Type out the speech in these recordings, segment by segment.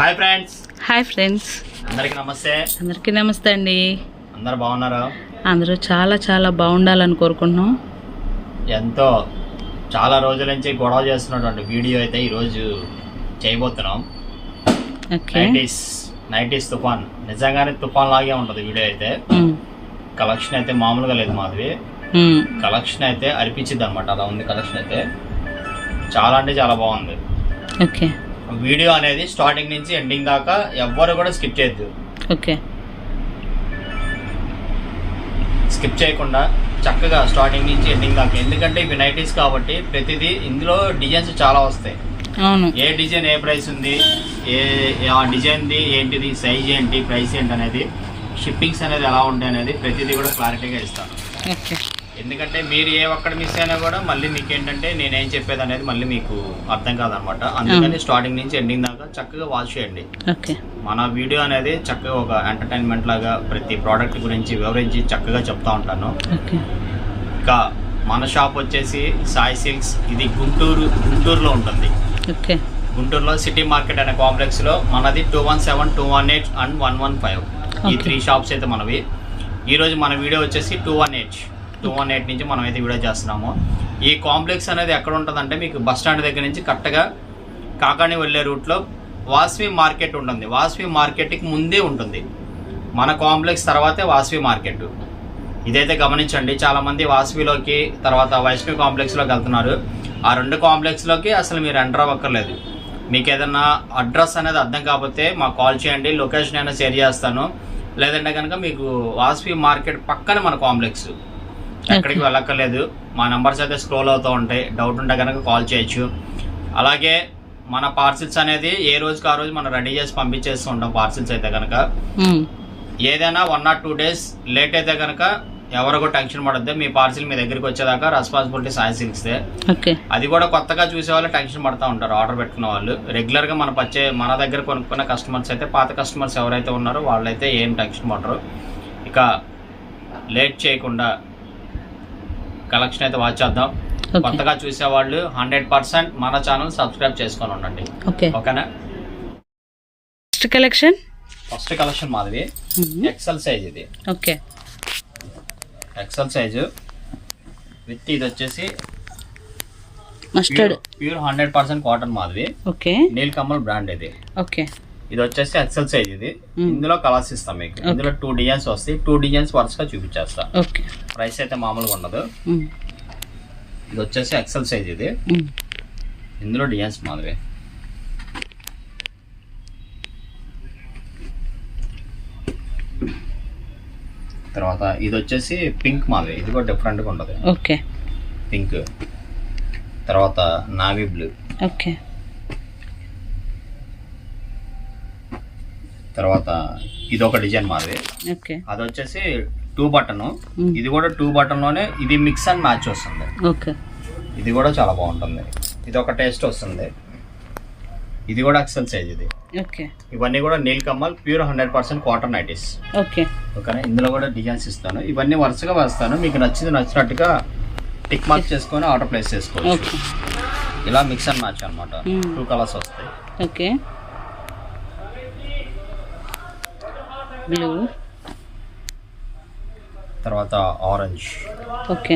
Hi friends. Hi friends, అందరికీ నమస్తే. అందరికీ నమస్తే అండి. అందరు బాగున్నారా? అందరూ చాలా చాలా బాగుండాలని కోరుకుంటున్నాం. ఎంతో చాలా రోజుల నుంచి గొడవ చేస్తున్నటువంటి వీడియో అయితే ఈరోజు చేయబోతున్నాం. ఓకే, నైటీస్ తుఫాన్. నిజంగానే తుఫాన్ లాగే ఉంటుంది వీడియో అయితే. కలెక్షన్ అయితే మామూలుగా లేదు మాధవి. కలెక్షన్ అయితే అనిపించింది అనమాట. అలా ఉంది కలెక్షన్ అయితే. చాలా అంటే చాలా బాగుంది. ఓకే, వీడియో అనేది స్టార్టింగ్ నుంచి ఎండింగ్ దాకా ఎవ్వరు కూడా స్కిప్ చేయొద్దు. ఓకే, స్కిప్ చేయకుండా చక్కగా స్టార్టింగ్ నుంచి ఎండింగ్ దాకా. ఎందుకంటే ఇవి నైటీస్ కాబట్టి ప్రతిదీ ఇందులో డిజైన్స్ చాలా వస్తాయి. అవును, ఏ డిజైన్ ఏ ప్రైస్ ఉంది, ఆ డిజైన్ది ఏంటిది, సైజ్ ఏంటి, ప్రైస్ ఏంటి అనేది, షిప్పింగ్స్ అనేది ఎలా ఉంటాయి అనేది ప్రతిదీ కూడా క్లారిటీగా ఇస్తాను. ఓకే, ఎందుకంటే మీరు ఏ ఒక్కడ మిస్ అయినా కూడా మళ్ళీ మీకు ఏంటంటే నేనేం చెప్పేది అనేది మళ్ళీ మీకు అర్థం కాదనమాట. అందుకని స్టార్టింగ్ నుంచి ఎండింగ్ దాకా చక్కగా వాచ్ చేయండి. ఓకే, మన వీడియో అనేది చక్కగా ఒక ఎంటర్టైన్మెంట్ లాగా ప్రతి ప్రోడక్ట్ గురించి వివరించి చక్కగా చెప్తా ఉంటాను. ఓకే, ఇంకా మన షాప్ వచ్చేసి సాయి సిల్క్స్. ఇది గుంటూరులో ఉంటుంది. ఓకే, గుంటూరులో సిటీ మార్కెట్ అనే కాంప్లెక్స్లో మనది 217, 218 అండ్ 115. ఈ 3 షాప్స్ అయితే మనవి. ఈరోజు మన వీడియో వచ్చేసి 218 నుంచి మనం అయితే వీడియో చేస్తున్నాము. ఈ కాంప్లెక్స్ అనేది ఎక్కడ ఉంటుందంటే మీకు బస్ స్టాండ్ దగ్గర నుంచి కరెక్ట్గా కాకాని వెళ్ళే రూట్లో వాసవి మార్కెట్ ఉంటుంది. వాసవి మార్కెట్కి ముందే ఉంటుంది. మన కాంప్లెక్స్ తర్వాతే వాసవి మార్కెట్. ఇదైతే గమనించండి. చాలామంది వాసవిలోకి తర్వాత వైష్ణవి కాంప్లెక్స్లోకి వెళ్తున్నారు. ఆ 2 కాంప్లెక్స్లోకి అసలు మీరు ఎంటర్ అవ్వక్కర్లేదు. మీకు ఏదన్నా అడ్రస్ అనేది అర్థం కాకపోతే మాకు కాల్ చేయండి. లొకేషన్ అయినా షేర్ చేస్తాను. లేదంటే కనుక మీకు వాసవి మార్కెట్ పక్కన మన కాంప్లెక్స్. ఎక్కడికి వెళ్ళక్కర్లేదు. మా నెంబర్స్ అయితే స్క్రోల్ అవుతూ ఉంటాయి. డౌట్ ఉంటే కనుక కాల్ చేయొచ్చు. అలాగే మన పార్సిల్స్ అనేది ఏ రోజుకి ఆ రోజు మనం రెడీ చేసి పంపించేస్తూ ఉంటాం. పార్సిల్స్ అయితే కనుక ఏదైనా 1 or 2 days లేట్ అయితే కనుక ఎవరికో టెన్షన్ పడద్దు. మీ పార్సిల్ మీ దగ్గరికి వచ్చేదాకా రెస్పాన్సిబిలిటీ సాయి సిల్క్స్దే. అది కూడా కొత్తగా చూసే వాళ్ళు టెన్షన్ పడుతూ ఉంటారు. ఆర్డర్ పెట్టుకున్న వాళ్ళు రెగ్యులర్గా మన దగ్గర కొనుక్కున్న కస్టమర్స్ అయితే, పాత కస్టమర్స్ ఎవరైతే ఉన్నారో వాళ్ళైతే ఏం టెన్షన్ పడరు. ఇక లేట్ చేయకుండా కలెక్షన్ అయితే వాచ్ చేద్దాం. కొత్తగా చూసేవాళ్ళు 100% మన ఛానల్ సబ్స్క్రైబ్ చేసుకొని ఉండండి. ఓకేనా? ఫస్ట్ కలెక్షన్ మాది ఎక్సెల్ సైజ్. ఇది ఓకే, ఎక్సెల్ సైజు విత్ ఇది వచ్చేసి మస్టర్డ్ ప్యూర్ 100% కాటన్ మాది. ఓకే, నీల్ కమల్ బ్రాండ్ ఇది. ఓకే, ఇది వచ్చేసి ఎక్సెల్ సైజ్. ఇది ఇందులో కలర్స్ ఇస్తాం మీకు. ఇందులో 2 డిజైన్స్ వస్తాయి. 2 డిజైన్స్ వరుసగా చూపించేస్తా. ఓకే, ప్రైస్ అయితే మామూలుగా ఉండదు. ఇది వచ్చేసి ఎక్సెల్ సైజ్. ఇది ఇందులో డిజైన్స్ మాదిరి. తర్వాత ఇది వచ్చేసి పింక్ మాదిరి. ఇది కూడా డిఫరెంట్గా ఉంటుంది. Okay, pink. తర్వాత నావీ బ్లూ. ఓకే, తర్వాత ఇది ఒక డిజైన్ మాది. ఓకే, అది వచ్చేసి 2 బటన్. ఇది కూడా 2 బటన్ లోనే ఇది మిక్స్ అండ్ మ్యాచ్ వస్తుంది. ఓకే, ఇది కూడా చాలా బాగుంటుంది. ఇది ఒక టేస్ట్ వస్తుంది. ఇది కూడా ఎక్సెల్ సైజ్. ఇది ఓకే, ఇవన్నీ కూడా Neel Kamal pure 100% cotton nighties. Okay, ఓకేనా? ఇందులో కూడా డిజైన్స్ ఇస్తాను. ఇవన్నీ వరుసగా వేస్తాను. మీకు నచ్చినట్టుగా టిక్ మార్క్ చేసుకొని ఆర్డర్ ప్లేస్ చేసుకోవచ్చు. ఇలా మిక్స్ అండ్ మ్యాచ్ అనమాట. 2 కలర్స్ వస్తాయి. ఓకే, బ్లూ, తర్వాత ఆరెంజ్, ఓకే,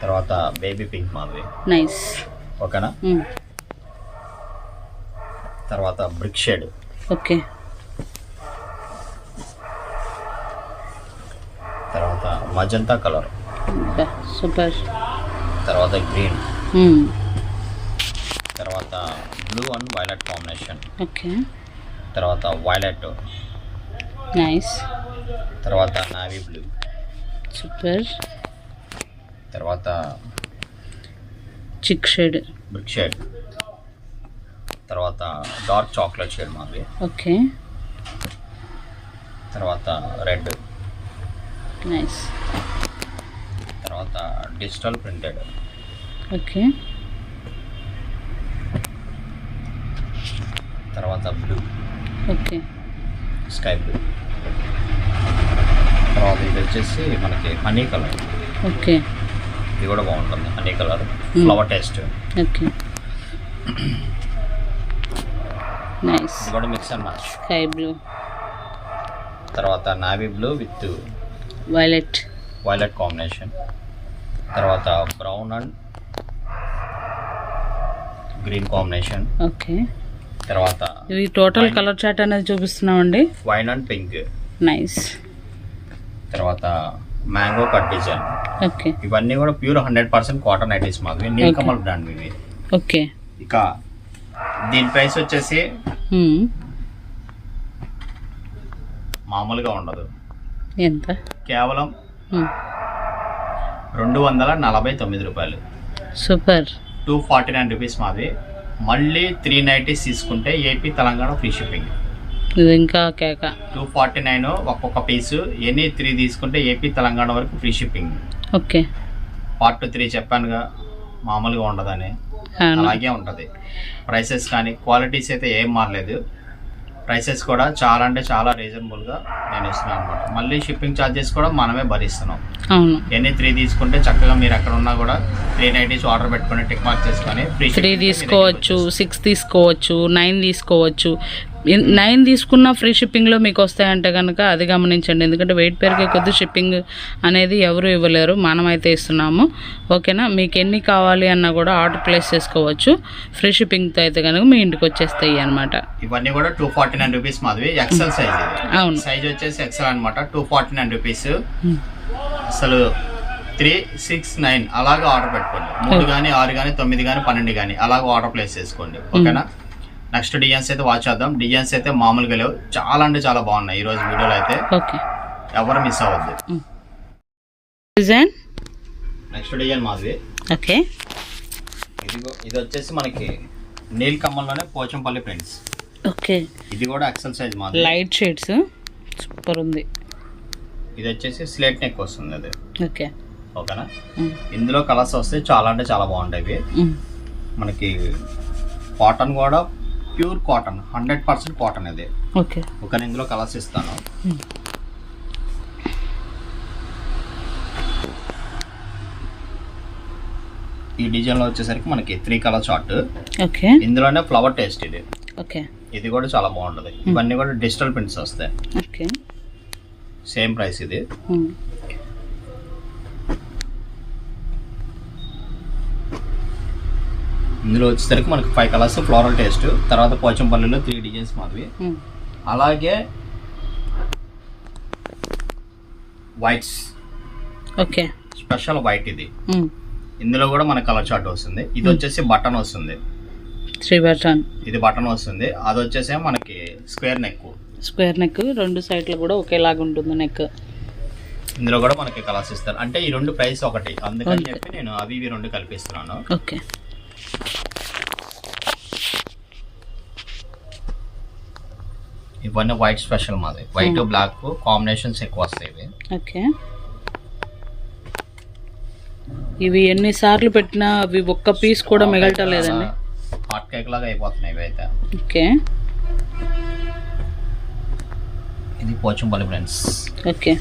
తర్వాత బేబీ పింక్ మాది. నైస్. ఓకేనా? తర్వాత బ్రిక్ షేడ్. ఓకే, తర్వాత మజంతా కలర్. సూపర్. తర్వాత గ్రీన్. తర్వాత blue and violet combination. Okay, తర్వాత వైలెట్. నైస్. తర్వాత నావీ బ్లూ. సూపర్. తర్వాత చిక్ షేడ్, బ్రిక్ షేడ్. తర్వాత డార్క్ చాక్లెట్ షేడ్ మాది. ఓకే, తర్వాత రెడ్. నైస్. తర్వాత డిజిటల్ ప్రింటెడ్. ఓకే, తర్వాత బ్లూ. Okay, sky blue. తర్వాత ఇది వచ్చేసి మనకి హనీ కలర్. ఓకే, ఇది కూడా బాగుంటుంది. Honey colour flower taste. Okay, nice. ఇది కూడా mix and match. Sky blue, తర్వాత navy blue with violet combination. తర్వాత brown and green combination. Okay. తర్వాత ఇవి టోటల్ కలర్ చార్ట్ అనేది చూపిస్తున్నామండి. Wine and pink. నైస్. తర్వాత మ్యాంగో కట్ డిజైన్. ఓకే. ఇవన్నీ కూడా ప్యూర్ 100% కాటన్ ఐటీస్ మాకు నీలకమల్ బ్రాండ్ ఇవి. ఓకే. ఇక దీని ప్రైస్ వచ్చేసి మామూలుగా ఉండదు. ఎంత? కేవలం 249 రూపాయలు. సూపర్. 249 రూపీస్ మాది. మళ్ళీ 390 తీసుకుంటే ఏపీ తెలంగాణ ఫ్రీ షిప్పింగ్. ఇది ఇంకా కేక. 249 ఒక్కొక్క పీసు. ఎనీ 3 తీసుకుంటే ఏపీ తెలంగాణ వరకు ఫ్రీ షిప్పింగ్. ఓకే. పార్ట్ 3 చెప్పానుగా మామూలుగా ఉండదని, అలాగే ఉంటుంది. ప్రైసెస్ కానీ క్వాలిటీస్ అయితే ఏం మారలేదు. ప్రైసెస్ కూడా చాలా అంటే చాలా రీజనబుల్గా నేను ఇస్తున్నాను అనమాట. మళ్ళీ షిప్పింగ్ ఛార్జెస్ కూడా మనమే భరిస్తున్నాం. అవును. ఎన్ని 3 తీసుకుంటే చక్కగా మీరు ఎక్కడ ఉన్నా కూడా 390 ఆర్డర్ పెట్టుకొని టిక్ మార్క్ చేసుకొని 3 తీసుకోవచ్చు, 6 తీసుకోవచ్చు, 9 తీసుకోవచ్చు. 9 తీసుకున్న ఫ్రీ షిప్పింగ్లో మీకు వస్తాయంటే కనుక అది గమనించండి. ఎందుకంటే వెయిట్ పెరిగే కొద్ది షిప్పింగ్ అనేది ఎవరు ఇవ్వలేరు, మనమైతే ఇస్తున్నాము. ఓకేనా? మీకు ఎన్ని కావాలి అన్నా కూడా ఆర్డర్ ప్లేస్ చేసుకోవచ్చు. ఫ్రీ షిప్పింగ్తో అయితే కనుక మీ ఇంటికి వచ్చేస్తాయి అనమాట. ఇవన్నీ కూడా 249 రూపీస్ మాది. XL size. అవును. సైజ్ వచ్చేసి ఎక్సెల్ అనమాట. 249 రూపీస్. అసలు 3, 6, 9 అలాగే ఆర్డర్ పెట్టుకోండి. 3 కానీ 6 కానీ 9 కానీ 12 కానీ అలాగే ఆర్డర్ ప్లేస్ చేసుకోండి. ఓకేనా? నెక్స్ట్ డిజైన్స్ అయితే వాచ్ చేద్దాం. డిజైన్స్ అయితే మామూలుగా లేవు, చాలా అంటే చాలా బాగున్నాయి ఈ రోజు వీడియోలో అయితే. ఓకే. ఎవరు మిస్ అవ్వద్దు. డిజైన్ నెక్స్ట్ డిజైన్ మాది. ఓకే. ఇది వచ్చేసి మనకి నీల్ కమ్మల్లోనే పోచంపల్లి ప్రింట్స్. ఓకే. ఇది కూడా ఎక్సెల్ సైజ్ మాది. లైట్ షేడ్స్ సూపర్ ఉంది. ఇది వచ్చేసి స్లేట్ నెక్ వస్తుంది అది. ఓకే. ఓకేనా? ఇందులో కలర్స్ వస్తే చాలా అంటే చాలా బాగుంటాయి. మనకి కాటన్ కూడా ప్యూర్ కాటన్, 100% కాటన్ ఇది. ఓకే. ఓకే. ఇందులో కలర్స్ ఇస్తాను. ఈ డిజైన్ లో వచ్చేసరికి మనకి 3 కలర్ చార్ట్. ఓకే. ఇందులోనే ఫ్లవర్ టేస్ట్ ఇది. ఓకే. ఇది కూడా చాలా బాగుంటది. ఇవన్నీ కూడా డిజిటల్ ప్రింట్స్ వస్తాయి. ఓకే. సేమ్ ప్రైస్ ఇది. ఇందులో వచ్చేసరికి మనకి 5 కలర్స్ ఫ్లోరల్ టేస్ట్. తర్వాత పోచంపల్లిలో 3 డిజైన్స్ మాది. అలాగే వైట్స్. ఓకే. స్పెషల్ వైట్ ఇది. ఇందులో కూడా మనకి కలర్ చార్ట్ వస్తుంది. ఇది వచ్చేసి బటన్ వస్తుంది. 3 బటన్. ఇది బటన్ వస్తుంది. అది వచ్చేసి మనకి స్క్వేర్ నెక్. 2 సైడ్లు కూడా ఒకేలాగా ఉంటుంది నెక్. ఇందులో కూడా మనకి కలర్స్ ఇస్తారు. అంటే ఈ 2 ప్రైస్ ఒకటి, అందుకని చెప్పి నేను అవి 2 కల్పిస్తున్నాను. ఓకే. ఇవన్నీ వైట్ స్పెషల్ మాది. వైట్ బ్లాక్ కాంబినేషన్స్ ఎక్కువ వస్తాయి ఇవి. ఓకే. ఇవి ఎన్నిసార్లు పెట్టినా అవి ఒక్క పీస్ కూడా మిగలటం లేదండి. హాట్ కేక్ లాగా అయిపోతున్నాయి ఇవి అయితే. ఓకే. ఇది పోచంపల్లి ఫ్రెండ్స్. ఓకే.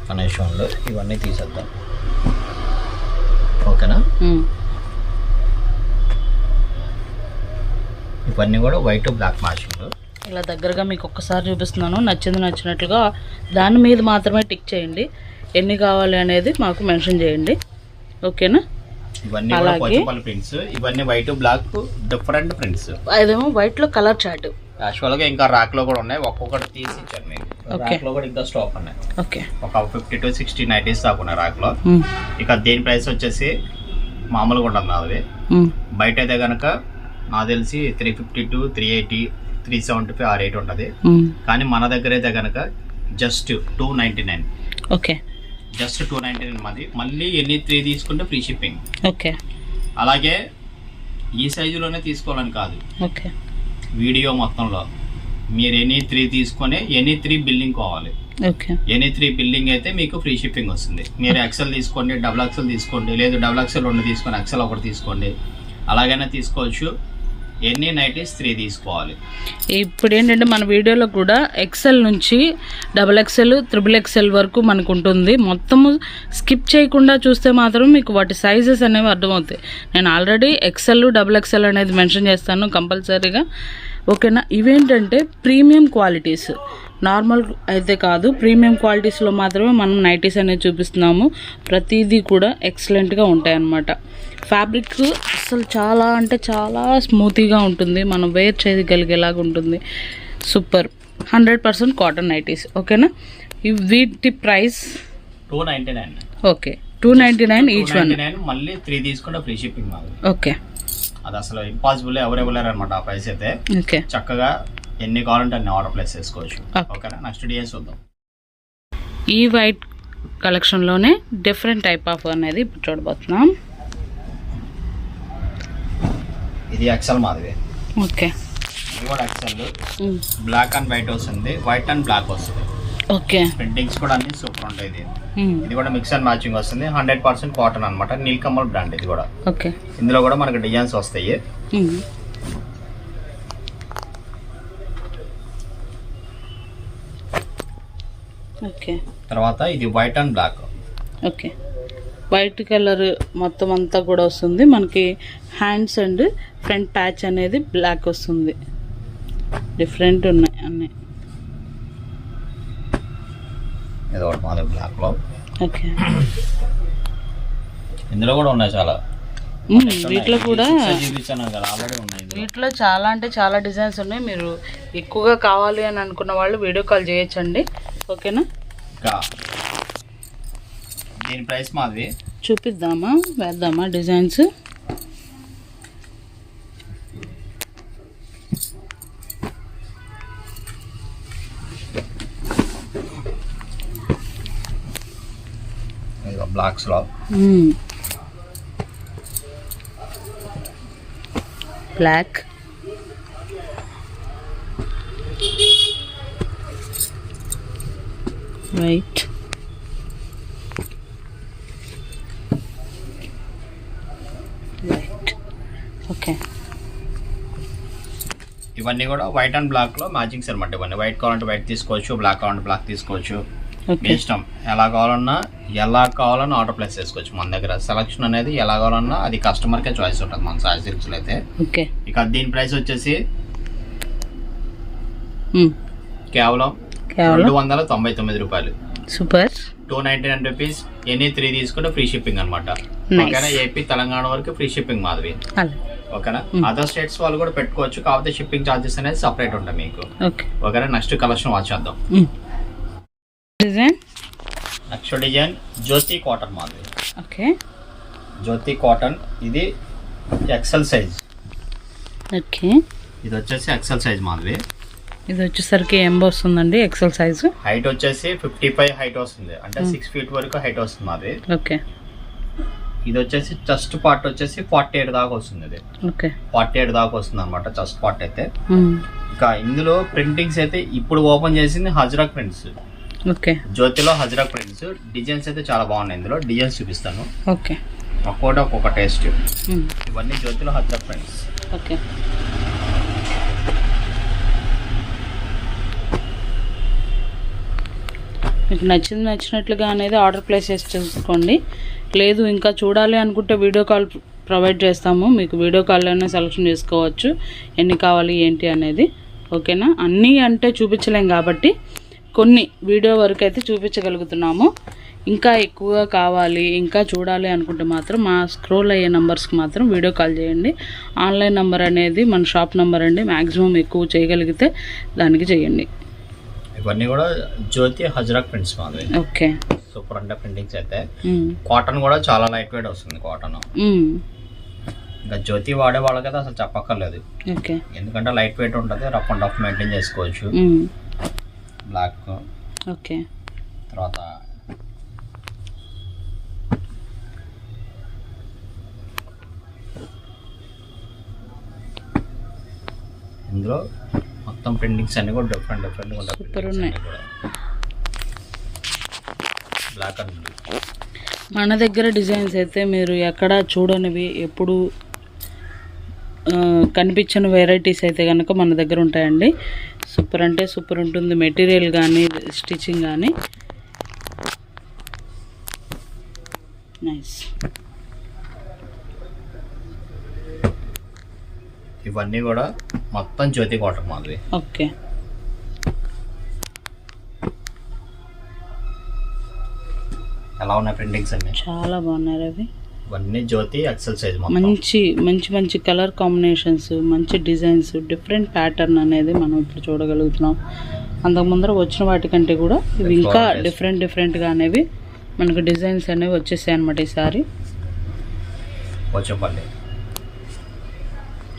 కనెక్షన్లో ఇవన్నీ తీసేద్దాం. ఓకేనా? ఇవన్నీ కూడా వైట్ బ్లాక్ మ్యాచింగ్. ఇలా దగ్గరగా మీకు ఒక్కసారి చూపిస్తున్నాను. నచ్చినట్లుగా దాని మీద మాత్రమే టిక్ చేయండి. ఎన్ని కావాలి అనేది మాకు మెన్షన్ చేయండి. ఓకేనా? ఇవన్నీ కూడా పోచంపల్లి ప్రింట్స్. ఇవన్నీ వైట్ బ్లాక్ డిఫరెంట్ ప్రింట్స్. అదేమో వైట్ లో కలర్ చార్ట్. యాక్చువల్ గా ఇంకా ర్యాక్ లో కూడా ఉన్నాయి. ఒక్కొక్కటి తీసి ఇచ్చారు మీకు. ర్యాక్ లో కూడా ఇంకా స్టాక్ ఉన్నాయి. ఓకే. ఒక 50 to 60 నైటీస్ దాకా ఉన్నాయి ర్యాక్ లో. ఇక దీని ప్రైస్ వచ్చేసి మామూలుగా ఉంటుంది నాది. బయట అయితే కనుక నాకు తెలిసి 350 to 380, 375 ఆ రేట్ ఉంటుంది. కానీ మన దగ్గర అయితే కనుక జస్ట్ 299. ఓకే. జస్ట్ 299 మాది. మళ్ళీ ఎన్ని 3 తీసుకుంటే ఫ్రీ షిప్పింగ్. ఓకే. అలాగే ఈ సైజులోనే తీసుకోవాలని కాదు, ఓకే, వీడియో మొత్తంలో మీరు ఎనీ 3 తీసుకొని ఎనీ 3 బిల్లింగ్ కావాలి. ఓకే. ఎనీ 3 బిల్లింగ్ అయితే మీకు ఫ్రీ షిప్పింగ్ వస్తుంది. మీరు ఎక్సెల్ తీసుకోండి, డబుల్ ఎక్సెల్ తీసుకోండి, లేదు డబుల్ ఎక్సెల్ 2 తీసుకొని ఎక్సెల్ 1 తీసుకోండి, అలాగైనా తీసుకోవచ్చు. ఎన్ని నైటీస్ 3 తీసుకోవాలి. ఇప్పుడు ఏంటంటే మన వీడియోలో కూడా XL నుంచి XXL, XXL వరకు మనకు ఉంటుంది. మొత్తము స్కిప్ చేయకుండా చూస్తే మాత్రం మీకు వాటి సైజెస్ అనేవి అర్థమవుతాయి. నేను ఆల్రెడీ XL, XXL అనేది మెన్షన్ చేస్తాను కంపల్సరీగా, ఓకేనా. ఇవేంటంటే ప్రీమియం క్వాలిటీస్, నార్మల్ అయితే కాదు, ప్రీమియం క్వాలిటీస్లో మాత్రమే మనం నైటీస్ అనేది చూపిస్తున్నాము. ప్రతిదీ కూడా ఎక్సలెంట్గా ఉంటాయి అన్నమాట. ఫ్యాబ్రిక్ అసలు చాలా అంటే చాలా స్మూతీగా ఉంటుంది, మనం వేర్ చేయగలిగేలాగా ఉంటుంది. సూపర్ 100% కాటన్ నైటీస్, ఓకేనా. వీటి ప్రైస్ 299. Okay, 299 each one. మళ్ళీ 3 తీసుకుంటే ఫ్రీ షిప్పింగ్ మాది. ఓకే, అది అసలు ఇంపాసిబుల్, ఎవరు ఇవ్వలేరు అనమాట ఆ ప్రైస్ అయితే. ఓకే, చక్కగా ఎన్ని కావాలంటే అన్ని ఆర్డర్ ప్లేస్ చేసుకోవచ్చు. ఓకేనా, నెక్స్ట్ డిజైన్స్ చూద్దాం. ఈ వైట్ కలెక్షన్లోనే డిఫరెంట్ టైప్ ఆఫ్ అనేది ఇప్పుడు చూడబోతున్నాం. ఇది ఎక్సెల్ మాదిరి. ఓకే, ఇది కూడా ఎక్సెల్, బ్లాక్ అండ్ వైట్ వస్తుంది, వైట్ అండ్ బ్లాక్ వస్తుంది. ఓకే, ప్రింటింగ్స్ కూడా అన్ని సూపర్ ఉంటాయి. ఇది కూడా మిక్స్ అండ్ మ్యాచింగ్ వస్తుంది, 100% కాటన్ అనమాట. నీల్కమల్ బ్రాండ్ ఇది కూడా. ఓకే, ఇందులో కూడా మనకి డిజైన్స్ వస్తాయి. ఓకే, తర్వాత ఇది white and black. Okay, white colour మొత్తం అంతా కూడా వస్తుంది మనకి. హ్యాండ్స్ అండ్ ఫ్రంట్ ప్యాచ్ అనేది బ్లాక్ వస్తుంది. డిఫరెంట్ ఉన్నాయి అన్నీ. ఇది ఒకటి మాది బ్లాక్ లో. ఓకే, ఇందులో కూడా ఉన్నాయి చాలా. వీటిలో కూడా ఆల్రెడీ ఉన్నాయి. వీటిలో చాలా అంటే చాలా డిజైన్స్ ఉన్నాయి. మీరు ఎక్కువగా కావాలి అని అనుకున్న వాళ్ళు వీడియో కాల్ చేయొచ్చండి, ఓకేనా. ఇంకా దీని ప్రైస్ మాది చూపిద్దామా, వేద్దామా డిజైన్స్. బ్లాక్స్ లో బ్లాక్, వైట్, వైట్. ఓకే, ఇవన్నీ కూడా వైట్ అండ్ బ్లాక్ లో మ్యాచింగ్స్ అనమాట. ఇవన్నీ వైట్ కావాలంటే వైట్ తీసుకోవచ్చు, బ్లాక్ కావాలంటే బ్లాక్ తీసుకోవచ్చు. మీ ఇష్టం, ఎలా కావాలన్నా ఆర్డర్ ప్లేస్ చేసుకోవచ్చు. మన దగ్గర సెలక్షన్ అనేది ఎలా కావాలన్నా అది కస్టమర్కే చాయిస్ ఉంటుంది మన సాయి సిల్క్స్ లో అయితే. ఓకే, ఇక దీని ప్రైస్ వచ్చేసి కేవలం 299 రూపాయలు. సూపర్. 299 రూపీస్. ఎనీ 3 తీసుకుంటే ఫ్రీ షిప్పింగ్ అనమాట. ఓకేనా, ఏపీ తెలంగాణ వరకు ఫ్రీ షిప్పింగ్ మాధవి. ఓకేనా, అదర్ స్టేట్స్ వాళ్ళు కూడా పెట్టుకోవచ్చు, కాకపోతే షిప్పింగ్ ఛార్జెస్ అనేది సపరేట్ ఉంటాయి మీకు. ఓకేనా, నెక్స్ట్ కలెక్షన్ వాచ్ చేద్దాం. డిజైన్ నెక్స్ట్ డిజైన్ జ్యోతి కాటన్ మాధవి. ఓకే, జ్యోతి కాటన్. ఇది ఎక్సెల్ సైజ్. ఓకే, ఇది వచ్చేసి ఎక్సెల్ సైజ్ మాధవి. ఇది వచ్చేసరికి ఏం వస్తుందండి ఎక్సెల్ సైజు? హైట్ వచ్చేసి 55 హైట్ వస్తుంది, అంటే 6 feet వరకు హైట్ వస్తుంది మాది. ఓకే, ఇది వచ్చేసి చెస్ట్ పార్ట్ వచ్చేసి 48 దాకా వస్తుంది. ఇది ఓకే, 48 దాకా వస్తుంది అనమాట చెస్ట్ పార్ట్ అయితే. ఇంకా ఇందులో ప్రింటింగ్స్ అయితే ఇప్పుడు ఓపెన్ చేసింది హజ్రక్ ప్రింట్స్. ఓకే, జ్యోతిలో హజ్రక్ ప్రింట్స్. డిజైన్స్ అయితే చాలా బాగున్నాయి. ఇందులో డిజైన్స్ చూపిస్తాను. ఓకే, ఒక్కొక్క టేస్ట్. ఇవన్నీ జ్యోతిలో హజ్రక్ ప్రింట్స్. ఓకే, మీకు నచ్చినట్లుగా అనేది ఆర్డర్ ప్లేస్ చేసి చూసుకోండి. లేదు ఇంకా చూడాలి అనుకుంటే వీడియో కాల్ ప్రొవైడ్ చేస్తాము. మీకు వీడియో కాల్లోనే సెలెక్షన్ చేసుకోవచ్చు ఎన్ని కావాలి ఏంటి అనేది, ఓకేనా. అన్నీ అంటే చూపించలేం కాబట్టి కొన్ని వీడియో వరకు అయితే చూపించగలుగుతున్నాము. ఇంకా ఎక్కువగా కావాలి, ఇంకా చూడాలి అనుకుంటే మాత్రం మా స్క్రోల్ అయ్యే నెంబర్స్కి మాత్రం వీడియో కాల్ చేయండి. ఆన్లైన్ నెంబర్ అనేది మన షాప్ నెంబర్ అండి. మ్యాక్సిమం ఎక్కువ చేయగలిగితే దానికి చేయండి. ఇవన్నీ కూడా జ్యోతి హజ్రక్ ప్రింట్స్ మాది. ఓకే, సూపర్ అంటే ప్రింటింగ్స్ అయితే. కాటన్ కూడా చాలా లైట్ వెయిట్ వస్తుంది కాటన్. ఇంకా జ్యోతి వాడే వాళ్ళకైతే అసలు చెప్పక్కర్లేదు, ఎందుకంటే లైట్ వెయిట్ ఉంటుంది, రఫ్ అండ్ రఫ్ మెయింటైన్ చేసుకోవచ్చు. బ్లాక్. ఓకే, తర్వాత ఇందులో మొత్తం ప్రింటింగ్స్ అన్ని కూడా డిఫరెంట్ ఉంటాయి. Black and blue. మన దగ్గర డిజైన్స్ అయితే మీరు ఎక్కడ చూడనివి, ఎప్పుడు కనిపించిన వెరైటీస్ అయితే కనుక మన దగ్గర ఉంటాయండి. సూపర్ అంటే సూపర్ ఉంటుంది, మెటీరియల్ కానీ స్టిచ్చింగ్ కానీ. నైస్. ఇవన్నీ కూడా మొత్తం జ్యోతి కాటన్ మాదిరి. ఓకే. ఎలా ఉన్నాయి ప్రింటింగ్స్ అన్ని? చాలా బాగున్నాయి రవి. ఇవన్నీ జ్యోతి ఎక్సెల్ సైజ్. మంచి మంచి మంచి కలర్ కాంబినేషన్స్, మంచి డిజైన్స్, డిఫరెంట్ ప్యాటర్న్ అనేది మనం ఇప్పుడు చూడగలుగుతున్నాం. అంతకు ముందర వచ్చిన వాటికంటే కూడా ఇవి ఇంకా డిఫరెంట్గా అనేవి మనకు డిజైన్స్ అనేవి వచ్చేసాయి అనమాట ఈసారి. Pochampally.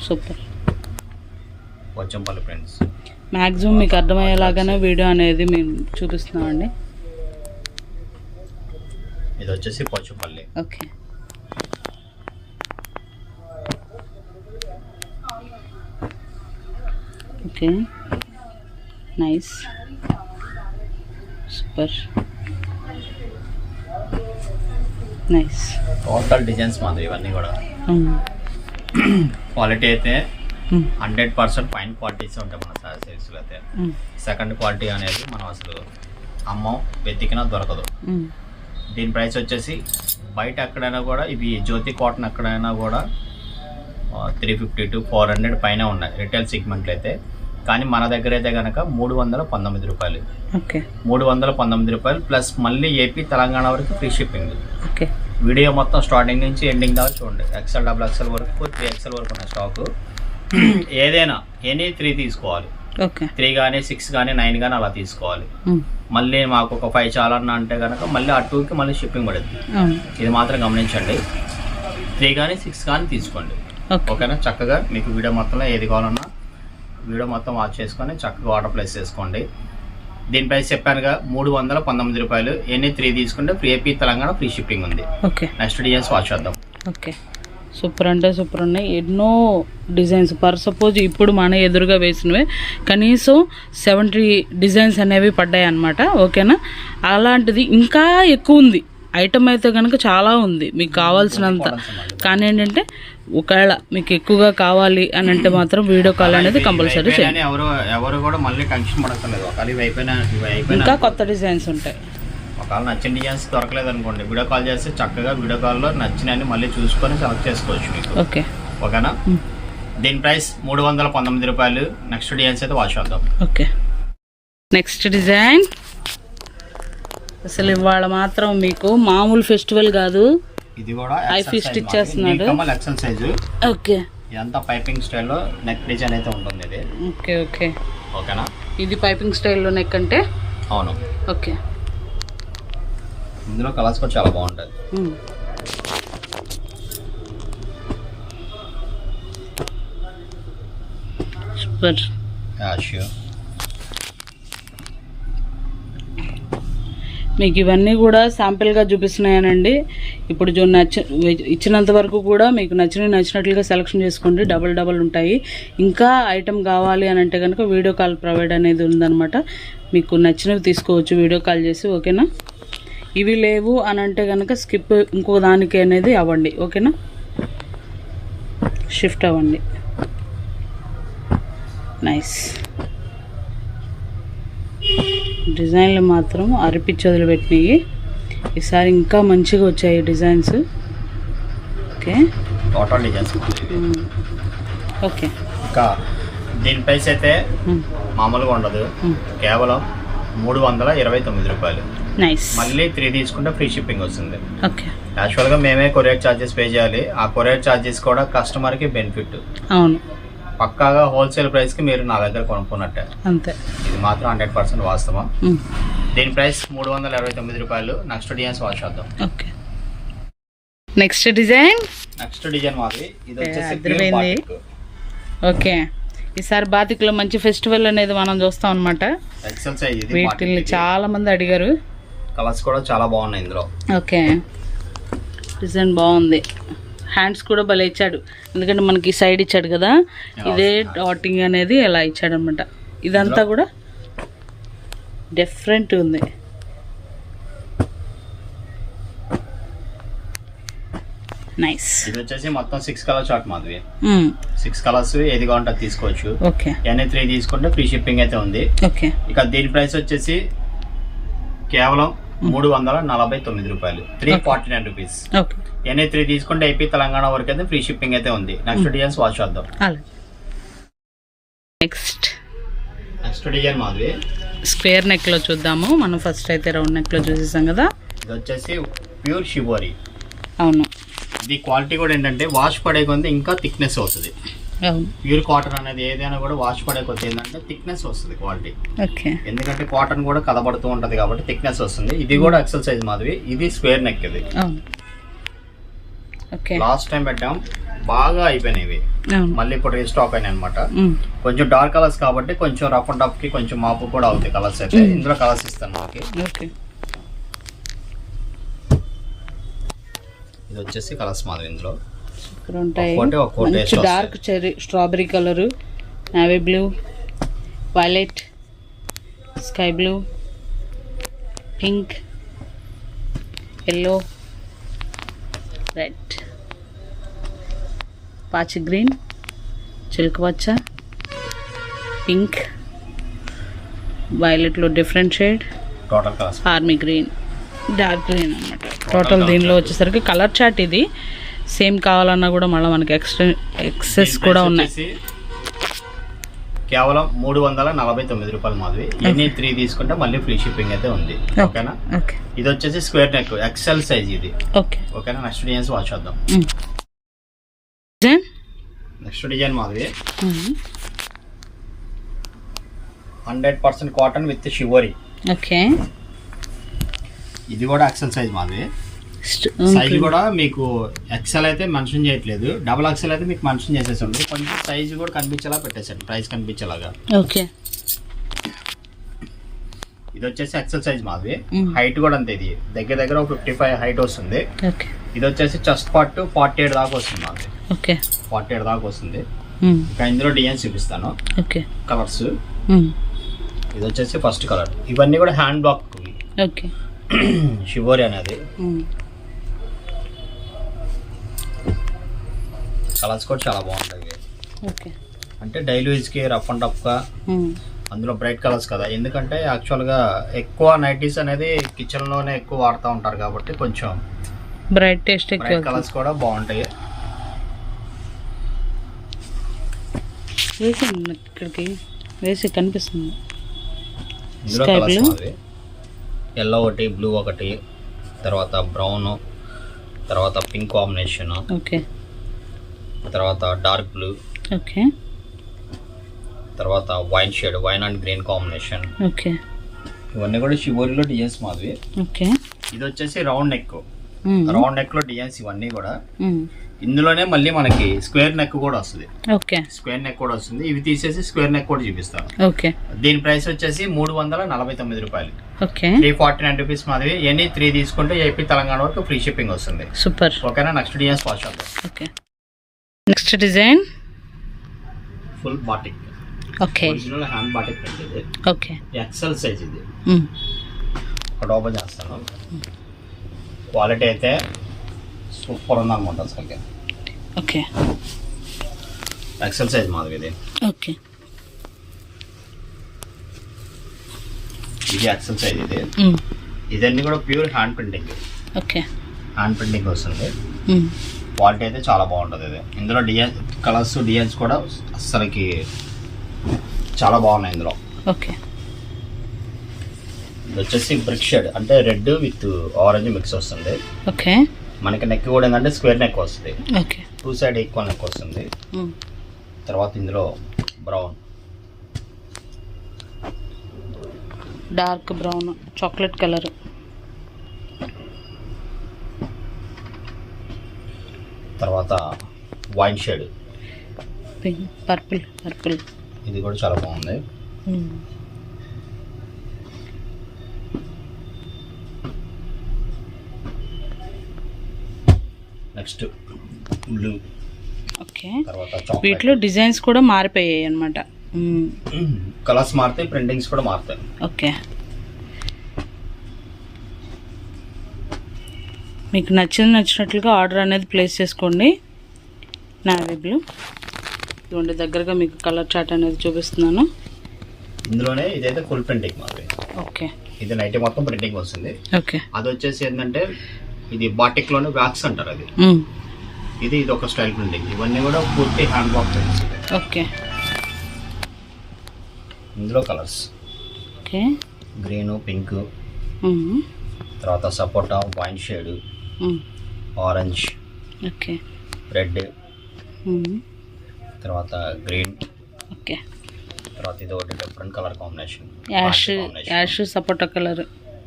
Super. Pochampally friends. Maximum మీకు అర్థమయ్యేలాగానే వీడియో అనేది మేము చూపిస్తున్నామండి. ఇది వచ్చేసి Pochampally. Okay. Okay. Nice. Super. Nice. Total designs మాదిరి ఇవన్నీ కూడా. క్వాలిటీ అయితే 100% ఫైన్ క్వాలిటీస్ ఉంటాయి మన శారీస్లో అయితే. సెకండ్ క్వాలిటీ అనేది మనం అసలు అమ్మం వెతికినా దొరకదు. దీని ప్రైస్ వచ్చేసి బయట ఎక్కడైనా కూడా ఇవి జ్యోతి కాటన్ ఎక్కడైనా కూడా 350 to 400 పైన ఉన్నాయి రిటైల్ సెగ్మెంట్లు అయితే. కానీ మన దగ్గర అయితే కనుక 319 రూపాయలు. ఓకే. 319 రూపాయలు ప్లస్ మళ్ళీ ఏపీ తెలంగాణ వరకు ఫ్రీ షిప్పింగ్. ఓకే. వీడియో మొత్తం స్టార్టింగ్ నుంచి ఎండింగ్ దాకా చూడండి. XL, XXL వరకు 3XL వరకు ఉన్న స్టాకు. ఏదైనా ఎనీ 3 తీసుకోవాలి. ఓకే. 3 కానీ 6 కానీ 9 కానీ అలా తీసుకోవాలి. మళ్ళీ మాకు ఒక 5 చాలన్నా అంటే కనుక మళ్ళీ ఆ 2కి మళ్ళీ షిప్పింగ్ పడుతుంది. ఇది మాత్రం గమనించండి. 3 కానీ 6 కానీ తీసుకోండి. ఓకేనా? చక్కగా మీకు వీడియో మొత్తంలో ఏది కావాలన్నా వీడియో మొత్తం వాచ్ చేసుకొని చక్కగా ఆర్డర్ ప్లేస్ చేసుకోండి. దీని ప్రైస్ చెప్పానుగా 319 రూపాయలు. ఎన్ని 3 తీసుకుంటే free AP Telangana free shipping ఉంది. ఓకే. నెక్స్ట్ డిజైన్స్ వాచ్ చేద్దాం. ఓకే. సూపర్ అంటే సూపర్ ఉన్నాయి. ఎన్నో డిజైన్స్ పర్ సపోజ్ ఇప్పుడు మన ఎదురుగా వేసినవే కనీసం 70 డిజైన్స్ అనేవి పడ్డాయి అన్నమాట. ఓకేనా? అలాంటిది ఇంకా ఎక్కువ ఉంది. ఐటమ్ అయితే కనుక చాలా ఉంది మీకు కావాల్సినంత. కానీ ఏంటంటే ఒకవేళ మీకు ఎక్కువగా కావాలి అని అంటే మాత్రం వీడియో కాల్ అనేది కంపల్సరీ చేయండి. ఎవరు కూడా మళ్ళీ టెన్షన్ పడక్కర్లేదు. ఒకవేళ ఇవి అయిపోయినా ఇంకా కొత్త డిజైన్స్ ఉంటాయి. ఒకవేళ నచ్చిన డిజైన్స్ దొరకలేదు అనుకోండి, వీడియో కాల్ చేస్తే చక్కగా వీడియో కాల్లో నచ్చినవి మళ్ళీ చూసుకొని సెలెక్ట్ చేసుకోవచ్చు మీకు. ఓకే. ఓకేనా? దీని ప్రైస్ 319 రూపాయలు. నెక్స్ట్ డిజైన్స్ అయితే వాచ్ చేద్దాం. ఓకే. నెక్స్ట్ డిజైన్ అసలు ఇవాళ మాత్రం మీకు మామూలు ఫెస్టివల్ కాదు. ఇది కూడా ఐఫీ స్టిచ్ చేస్తున్నాడు. XL size. ఓకే. ఇదంతా పైపింగ్ స్టైల్లో నెక్ డిజైన్ అయితే ఉంటుంది ఇది. ఓకే. ఓకే. ఓకేనా? ఇది పైపింగ్ స్టైల్లో నెక్ అంటే? అవును. ఓకే. ఇందులో కలర్స్ కూడా చాలా బాగుంటుంది. సూపర్. మీకు ఇవన్నీ కూడా శాంపిల్గా చూపిస్తున్నాయనండి. ఇప్పుడు ఇచ్చినంత వరకు కూడా మీకు నచ్చినట్లుగా సెలెక్షన్ చేసుకోండి. డబల్ ఉంటాయి. ఇంకా ఐటమ్ కావాలి అని అంటే కనుక వీడియో కాల్ ప్రొవైడ్ అనేది ఉందన్నమాట. మీకు నచ్చినవి తీసుకోవచ్చు వీడియో కాల్ చేసి. ఓకేనా? ఇవి లేవు అని అంటే కనుక స్కిప్ ఇంకో దానికి అనేది అవ్వండి. ఓకేనా? షిఫ్ట్ అవ్వండి. నైస్. డిజైన్లు మాత్రం అరిపిచ్చి వదిలిపెట్టినాయి. ఈసారి ఇంకా మంచిగా వచ్చాయి designs. Okay. Total designs. Okay. ఇంకా దీని ప్రైస్ అయితే మామూలుగా ఉండదు. కేవలం 329 రూపాయలు. నైస్. మళ్ళీ 3 తీసుకుంటే ఫ్రీ షిప్పింగ్ వస్తుంది. ఓకే. యాక్చువల్గా మేమే కొరియర్ ఛార్జెస్ పే చేయాలి. ఆ కొరియర్ ఛార్జెస్ కూడా కస్టమర్కి బెనిఫిట్. అవును. పక్కాగా హోల్సేల్ ప్రైస్కి మీరు నా దగ్గర కొనుక్కున్నట్టే. అంతే. ఇది మాత్రం 100% వాస్తవం. దీని ప్రైస్ 329 రూపాయలు. నెక్స్ట్ డిజైన్స్ వాచ్ చేద్దాం. ఓకే. నెక్స్ట్ డిజైన్ మాది. ఇది వచ్చేసి ఓకే. ఈసారి బాతిక్లో మంచి ఫెస్టివల్ అనేది మనం చూస్తాం అనమాట. XL size. వీటిని చాలా మంది అడిగారు. కలర్స్ కూడా చాలా బాగున్నాయి ఇందులో. ఓకే. డిజైన్ బాగుంది. హ్యాండ్స్ కూడా భలే ఇచ్చాడు. ఎందుకంటే మనకి సైడ్ ఇచ్చాడు కదా, ఇదే డాటింగ్ అనేది ఎలా ఇచ్చాడు అనమాట. ఇదంతా కూడా డిఫరెంట్ ఉంది. నైస్. ఇది వచ్చేసి మొత్తం 6 కలర్ చార్ట్ మాధవి. 6 కలర్స్ ఏది కావాలంటే అది తీసుకోవచ్చు. ఓకే. ఎన్ని 3 తీసుకుంటే ఫ్రీ షిప్పింగ్ అయితే ఉంది. ఓకే. ఇక దీని ప్రైస్ వచ్చేసి కేవలం 349 రూపాయలు, 349 రూపీస్. ఓకే. ఎన్ని 3 తీసుకుంటే ఏపీ తెలంగాణ వరకు అయితే ఫ్రీ షిప్పింగ్ అయితే ఉంది. నెక్స్ట్ డిజైన్స్ వాచ్ చేద్దాం. Next design Madhavi square neck లో చూద్దాము. మనం ఫస్ట్ అయితే రౌండ్ నెక్ లో చూసేసాం కదా. ఇది వచ్చేసి ప్యూర్ షిబోరి. అవును. ఇది క్వాలిటీ కూడా ఏంటంటే వాష్ పడే కొద్ది ఇంకా థిక్నెస్ అవుతుంది. అవును. ప్యూర్ కాటన్ అనేది ఏదైనా కూడా వాష్ పడే కొద్ది ఏంటంటే థిక్నెస్ వస్తుంది క్వాలిటీ. ఓకే. ఎందుకంటే కాటన్ కూడా కలబడుతూ ఉంటది కాబట్టి థిక్నెస్ వస్తుంది. ఇది కూడా ఎక్సెల్ సైజ్ మాధవి. ఇది స్క్వేర్ నెక్. ఇది అవును. ఓకే. లాస్ట్ టైం పెట్టాం, బాగా అయిపోయినాయి. మళ్ళీ ఇప్పుడు రీస్టాక్ అయినాయి అనమాట. కొంచెం డార్క్ కలర్స్ కాబట్టి కొంచెం రఫ్ అండ్ టఫ్ కి కొంచెం మాపు కూడా అవుతాయి కలర్స్ అయితే. ఇందులో కలర్స్ ఇస్తాను మనకి. ఓకే. ఇది వచ్చేసి కలర్స్ మాది. ఇందులో ఉంటాయి. Dark cherry, strawberry colour, navy blue, violet, sky blue, pink, yellow, red, పాచి గ్రీన్, చిలుకవచ్చ, పింక్, వైలెట్లో different shade, total colours army green, dark green అన్నమాట. టోటల్ దీనిలో వచ్చేసరికి కలర్ చార్ట్ ఇది. సేమ్ కావాలన్నా కూడా మళ్ళీ మనకి ఎక్సెస్ కూడా ఉన్నాయి. కేవలం 349 రూపాయలు మాధవి. ఎన్ని 3 తీసుకుంటే మళ్ళీ ఫ్రీ షిప్పింగ్ అయితే ఉంది. ఓకేనా. ఇది వచ్చేసి స్క్వేర్ నెక్ ఎక్సెల్ సైజ్ ఇది. ఓకేనా. నెక్స్ట్ డిజైన్స్ వాచ్ చేద్దాం. Next design Madhavi 100% cotton with shibori. Okay. ఇది కూడా ఎక్సెల్ సైజ్ మాధవి. సైజ్ కూడా మీకు ఎక్సెల్ అయితే మెన్షన్ చేయట్లేదు, డబుల్ ఎక్సెల్ అయితే మీకు మెన్షన్ చేసేసి ఉంటుంది. కొంచెం సైజ్ కూడా కనిపించేలా పెట్టేసాడు, ప్రైస్ కనిపించేలాగా. ఓకే. ఇది వచ్చేసి ఎక్సెల్ సైజ్ మాధవి. హైట్ కూడా అంతే. ఇది దగ్గర దగ్గర 55 హైట్ వస్తుంది. ఇది వచ్చేసి చెస్ట్ పార్ట్ 48 దాకా వస్తుంది మాధవి. ఓకే. 48 దాకా వస్తుంది. ఇంకా ఇందులో డిజైన్ చూపిస్తాను. ఓకే. కలర్స్. ఇది వచ్చేసి ఫస్ట్ కలర్. ఇవన్నీ కూడా హ్యాండ్ బ్లాక్. ఓకే. షివోరి అనేది కలర్స్ కూడా చాలా బాగుంటాయి. ఓకే. అంటే డైలీ యూజ్ కి రఫ్ అండ్ టఫ్ గా. అందులో బ్రైట్ కలర్స్ కదా, ఎందుకంటే యాక్చువల్ గా ఎక్కువ నైటీస్ అనేది కిచెన్ లోనే ఎక్కువ వాడుతూ ఉంటారు కాబట్టి కొంచెం బ్రైట్ టేస్ట్ కలర్స్ కూడా బాగుంటాయి. వేసి ఇక్కడికి వేసి కనిపిస్తుంది. ఇందులో కలర్స్ మాది ఎల్లో ఒకటి, బ్లూ ఒకటి, తర్వాత బ్రౌన్, తర్వాత పింక్ కాంబినేషన్. ఓకే. తర్వాత డార్క్ బ్లూ. ఓకే. తర్వాత wine shade, wine and green combination. Okay. ఇవన్నీ కూడా షివోరిలో డిజైన్స్ మాది. ఓకే. ఇది వచ్చేసి రౌండ్ నెక్. రౌండ్ నెక్ లో డిజైన్స్ ఇవన్నీ కూడా. ఇందులోనే మళ్ళీ మనకి స్క్వేర్ నెక్ కూడా వస్తుంది. ఓకే. స్క్వేర్ నెక్ కూడా వస్తుంది. ఇవి తీసేసి స్క్వేర్ నెక్ కూడా చూపిస్తాను. ఓకే. దీని ప్రైస్ వచ్చేసి 349 రూపాయలు. ఓకే. 349 రూపీస్ మాది. ఎన్ని 3 తీసుకుంటే ఏపీ తెలంగాణ వరకు ఫ్రీ షిప్పింగ్ వస్తుంది. సూపర్. ఓకేనా. నెక్స్ట్ డిజైన్స్ వాచ్ చేద్దాం. Okay. Next design full batik. Okay. Original hand batik print ఇది. ఓకే. ఎక్సెల్ సైజ్ ఇది. ఒకటి ఓపెన్ చేస్తాను. క్వాలిటీ అయితే సూపర్ ఉంది అనమాట అసలు. ఓకే. ఎక్సెల్ సైజ్ మాది ఇది. ఓకే. ఇది ఎక్సెల్ సైజ్ ఇది. ఇదన్నీ కూడా pure hand printing. Okay. Hand printing వస్తుంది. క్వాలిటీ అయితే చాలా బాగుంటుంది ఇది. ఇందులో డిజైన్ కలర్స్ డిజైన్స్ కూడా అస్సలకి చాలా బాగున్నాయి ఇందులో. ఓకే. ఇది వచ్చేసి బ్రిక్ షేడ్, అంటే రెడ్ విత్ ఆరెంజ్ మిక్స్ వస్తుంది. ఓకే. మనకి నెక్ కూడా ఏంటంటే స్క్వేర్ నెక్ వస్తుంది. ఓకే. 2 సైడ్ ఈక్వల్ నెక్ వస్తుంది. తర్వాత ఇందులో brown, dark brown, chocolate colour, తర్వాత వైన్ షేడ్, పింక్, పర్పుల్. ఇది కూడా చాలా బాగుంది. Next blue. ఓకే. తర్వాత చాక్లెట్. వీటిలో డిజైన్స్ కూడా మారిపోయాయి అన్నమాట. కలర్స్ మారుతాయి, ప్రింటింగ్స్ కూడా మారుతాయి. ఓకే. మీకు నచ్చినట్లుగా ఆర్డర్ అనేది ప్లేస్ చేసుకోండి. నావీ బ్లూ ఇవ్వండి, దగ్గరగా మీకు కలర్ చార్ట్ అనేది చూపిస్తున్నాను. ఇందులోనే ఇదైతే ఫుల్ ప్రింటింగ్ మాది. ఓకే, ఇది నైట్ మొత్తం ప్రింటింగ్ వస్తుంది. ఓకే, అది వచ్చేసి ఏంటంటే ఇది బాటిక్ లోనే వ్యాక్స్ అంటారు అది. ఇది ఒక స్టైల్ ప్రింటింగ్. ఇవన్నీ కూడా పూర్తి హ్యాండ్ బ్లాక్ ప్రింట్స్. ఓకే, ఇందులో కలర్స్ ఓకే, గ్రీన్, పింక్, తర్వాత sapota, wine shade, orange, okay, red, తర్వాత గ్రీన్, ఓకే, తర్వాత ఇది ఒకటి different colour combination, ash sapota colour.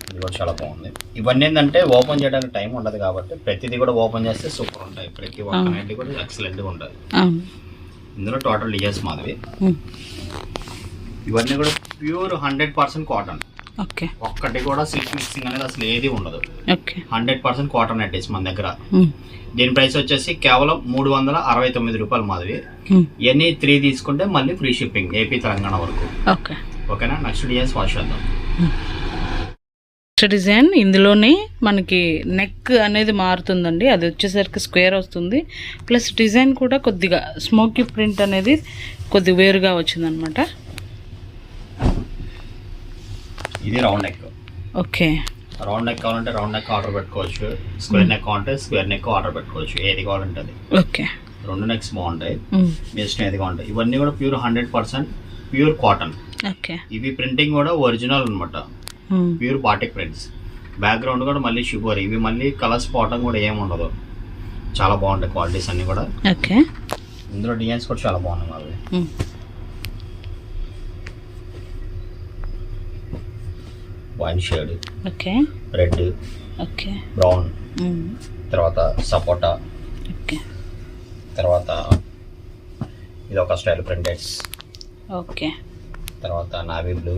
ఇది కూడా చాలా బాగుంది. ఇవన్నీ ఏంటంటే ఓపెన్ చేయడానికి టైం ఉండదు కాబట్టి ప్రతిదీ కూడా ఓపెన్ చేస్తే సూపర్ ఉంటాయి. ప్రతి ఒక్క నైట్ కూడా ఎక్సలెంట్గా ఉంటుంది. ఇందులో టోటల్ డిజైన్స్ మాదిరి. ఇవన్నీ కూడా ప్యూర్ 100% కాటన్. ఓకే, ఒక్కటి కూడా సిల్క్ మిక్సింగ్ అనేది అసలు ఏది ఉండదు. ఓకే, 100% కాటన్ నైటీస్ మన దగ్గర. దీని ప్రైస్ వచ్చేసి కేవలం 369 రూపాయలు మాదిరి. ఎనీ 3 తీసుకుంటే మళ్ళీ ఫ్రీ షిప్పింగ్ ఏపీ తెలంగాణ వరకు. ఓకే, ఓకేనా. నెక్స్ట్ డిజైన్స్ వాష్ చేద్దాం. నెక్స్ట్ డిజైన్ ఇందులోనే మనకి నెక్ అనేది మారుతుందండి. అది వచ్చేసరికి స్క్వేర్ వస్తుంది. ప్లస్ డిజైన్ కూడా కొద్దిగా స్మోకీ ప్రింట్ అనేది కొద్దిగా వేరుగా వచ్చిందనమాట. ఇది round neck. Okay, round neck కావాలంటే రౌండ్ నెక్ ఆర్డర్ పెట్టుకోవచ్చు. స్క్వేర్ నెక్ కావాలంటే స్క్వేర్ నెక్ ఆర్డర్ పెట్టుకోవచ్చు. ఏది కావాలంటే అది. ఓకే, 2 నెక్స్ బాగుంటాయి. మీ ఇష్టం ఏది కావాలంటాయి. ఇవన్నీ కూడా ప్యూర్ 100% ప్యూర్ కాటన్. ఓకే, ఇవి ప్రింటింగ్ కూడా ఒరిజినల్ అనమాట. Pure batik prints. బ్యాక్గ్రౌండ్ కూడా మళ్ళీ షుగర్. ఇవి మళ్ళీ కలర్స్ పోవటం కూడా ఏమి ఉండదు. చాలా బాగుంటాయి క్వాలిటీస్ అన్ని కూడా. ఓకే, ఇందులో డిజైన్స్ కూడా చాలా బాగున్నాయి అవి. Wine shade, okay, red, okay, brown, తర్వాత సపోటా, ఓకే, తర్వాత ఇది ఒక స్టైల్ ప్రింటెడ్స్, ఓకే, తర్వాత నావీ బ్లూ,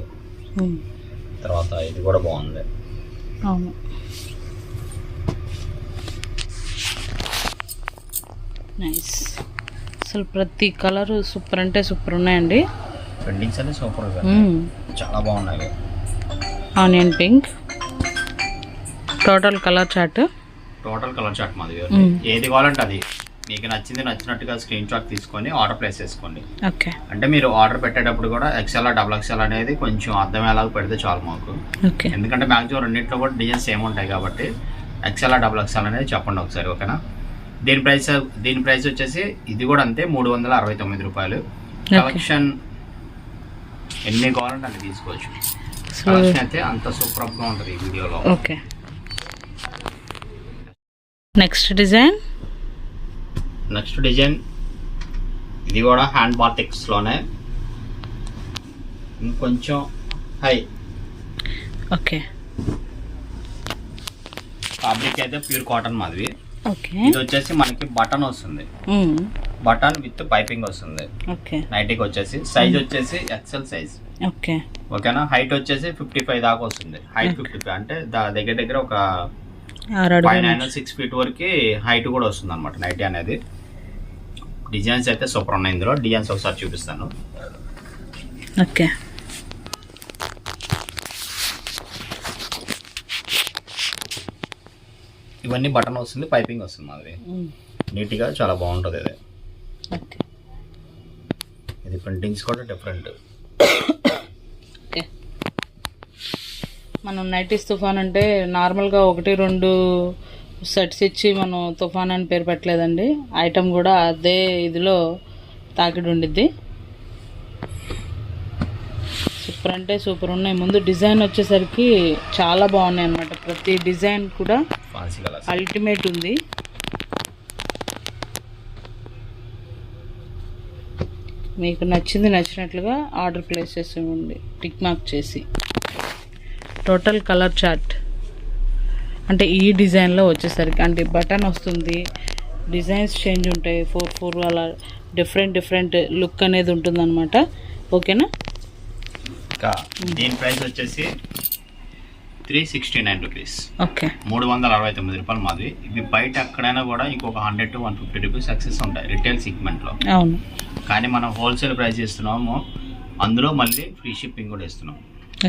తర్వాత ఇది కూడా బాగుంది. అవును, నైస్. అసలు ప్రతి కలర్ సూపర్ అంటే సూపర్ ఉన్నాయండి. ప్రింటింగ్స్ అన్ని సూపర్, చాలా బాగున్నాయి. Onion pink, total colour chart. Total colour chart మాది. ఏది కావాలంటే అది మీకు నచ్చినట్టుగా స్క్రీన్ షాట్ తీసుకొని ఆర్డర్ ప్లేస్ చేసుకోండి. ఓకే, అంటే మీరు ఆర్డర్ పెట్టేటప్పుడు కూడా XL, XXL అనేది కొంచెం అర్థమయ్యేలాగా పెడితే చాలు మాకు. ఓకే, ఎందుకంటే మ్యాక్సిమం రెండింటిలో కూడా డిజైన్స్ సేమ్ ఉంటాయి కాబట్టి XL, XXL అనేది చెప్పండి ఒకసారి. ఓకేనా. దీని ప్రైస్ వచ్చేసి ఇది కూడా అంతే 369 రూపాయలు. కలెక్షన్ ఎన్ని కావాలంటే అన్ని తీసుకోవచ్చు. కలెక్షన్ అయితే అంత సూపర్గా ఉంటుంది ఈ వీడియోలో. ఓకే, నెక్స్ట్ డిజైన్ ఇది కూడా హ్యాండ్ బాటిక్స్లోనే ఇంకొంచెం హై. ఓకే, ఫ్యాబ్రిక్ అయితే ప్యూర్ కాటన్ మాది. ఓకే, ఇది వచ్చేసి మనకి బటన్ వస్తుంది. బటన్ విత్ పైపింగ్ వస్తుంది. ఓకే, నైటీకి వచ్చేసి సైజ్ వచ్చేసి XL సైజ్. ఓకే, ఓకేనా. హైట్ వచ్చేసి 55 దాకా వస్తుంది. హైట్ 55 అంటే దగ్గర ఒక 6 feet వరకు హైట్ కూడా వస్తుంది అనమాట నైటీ అనేది. డిజైన్స్ అయితే సూపర్ ఉన్నాయి. ఇందులో డిజైన్స్ ఒకసారి చూపిస్తాను. ఓకే, ఇవన్నీ బటన్ వస్తుంది, పైపింగ్ వస్తుంది మాది. నీట్గా చాలా బాగుంటుంది ఇది. ఓకే, ఇది ప్రింటింగ్స్ కూడా డిఫరెంట్. ఓకే, మనం నైటీస్ తుఫాన్ అంటే నార్మల్గా 1-2 సెట్స్ ఇచ్చి మనం తుఫాన్ అని పేరు పెట్టలేదండి. ఐటమ్ కూడా అదే ఇదిలో తాకిడి ఉండిద్ది. సూపర్ అంటే సూపర్ ఉన్నాయి. ముందు డిజైన్ వచ్చేసరికి చాలా బాగున్నాయి అన్నమాట. ప్రతి డిజైన్ కూడా అల్టిమేట్ ఉంది. మీకు నచ్చినట్లుగా ఆర్డర్ ప్లేస్ చేసేయండి, టిక్ మార్క్ చేసి. టోటల్ కలర్ చార్ట్ అంటే ఈ డిజైన్లో వచ్చేసరికి అంటే బటన్ వస్తుంది, డిజైన్స్ చేంజ్ ఉంటాయి, 4 అలా డిఫరెంట్ లుక్ అనేది ఉంటుంది అనమాట. ఓకేనా. దీని ప్రైస్ వచ్చేసి 369 రూపీస్. ఓకే, 369 రూపాయలు మాది. ఇవి బయట ఎక్కడైనా కూడా ఇంకొక 100 to 150 రూపీస్ ఎక్సెస్ ఉంటాయి రిటైల్ సెగ్మెంట్లో. అవును, కానీ మనం హోల్సేల్ ప్రైస్ ఇస్తున్నాము. అందులో మళ్ళీ ఫ్రీ షిప్పింగ్ కూడా ఇస్తున్నాం.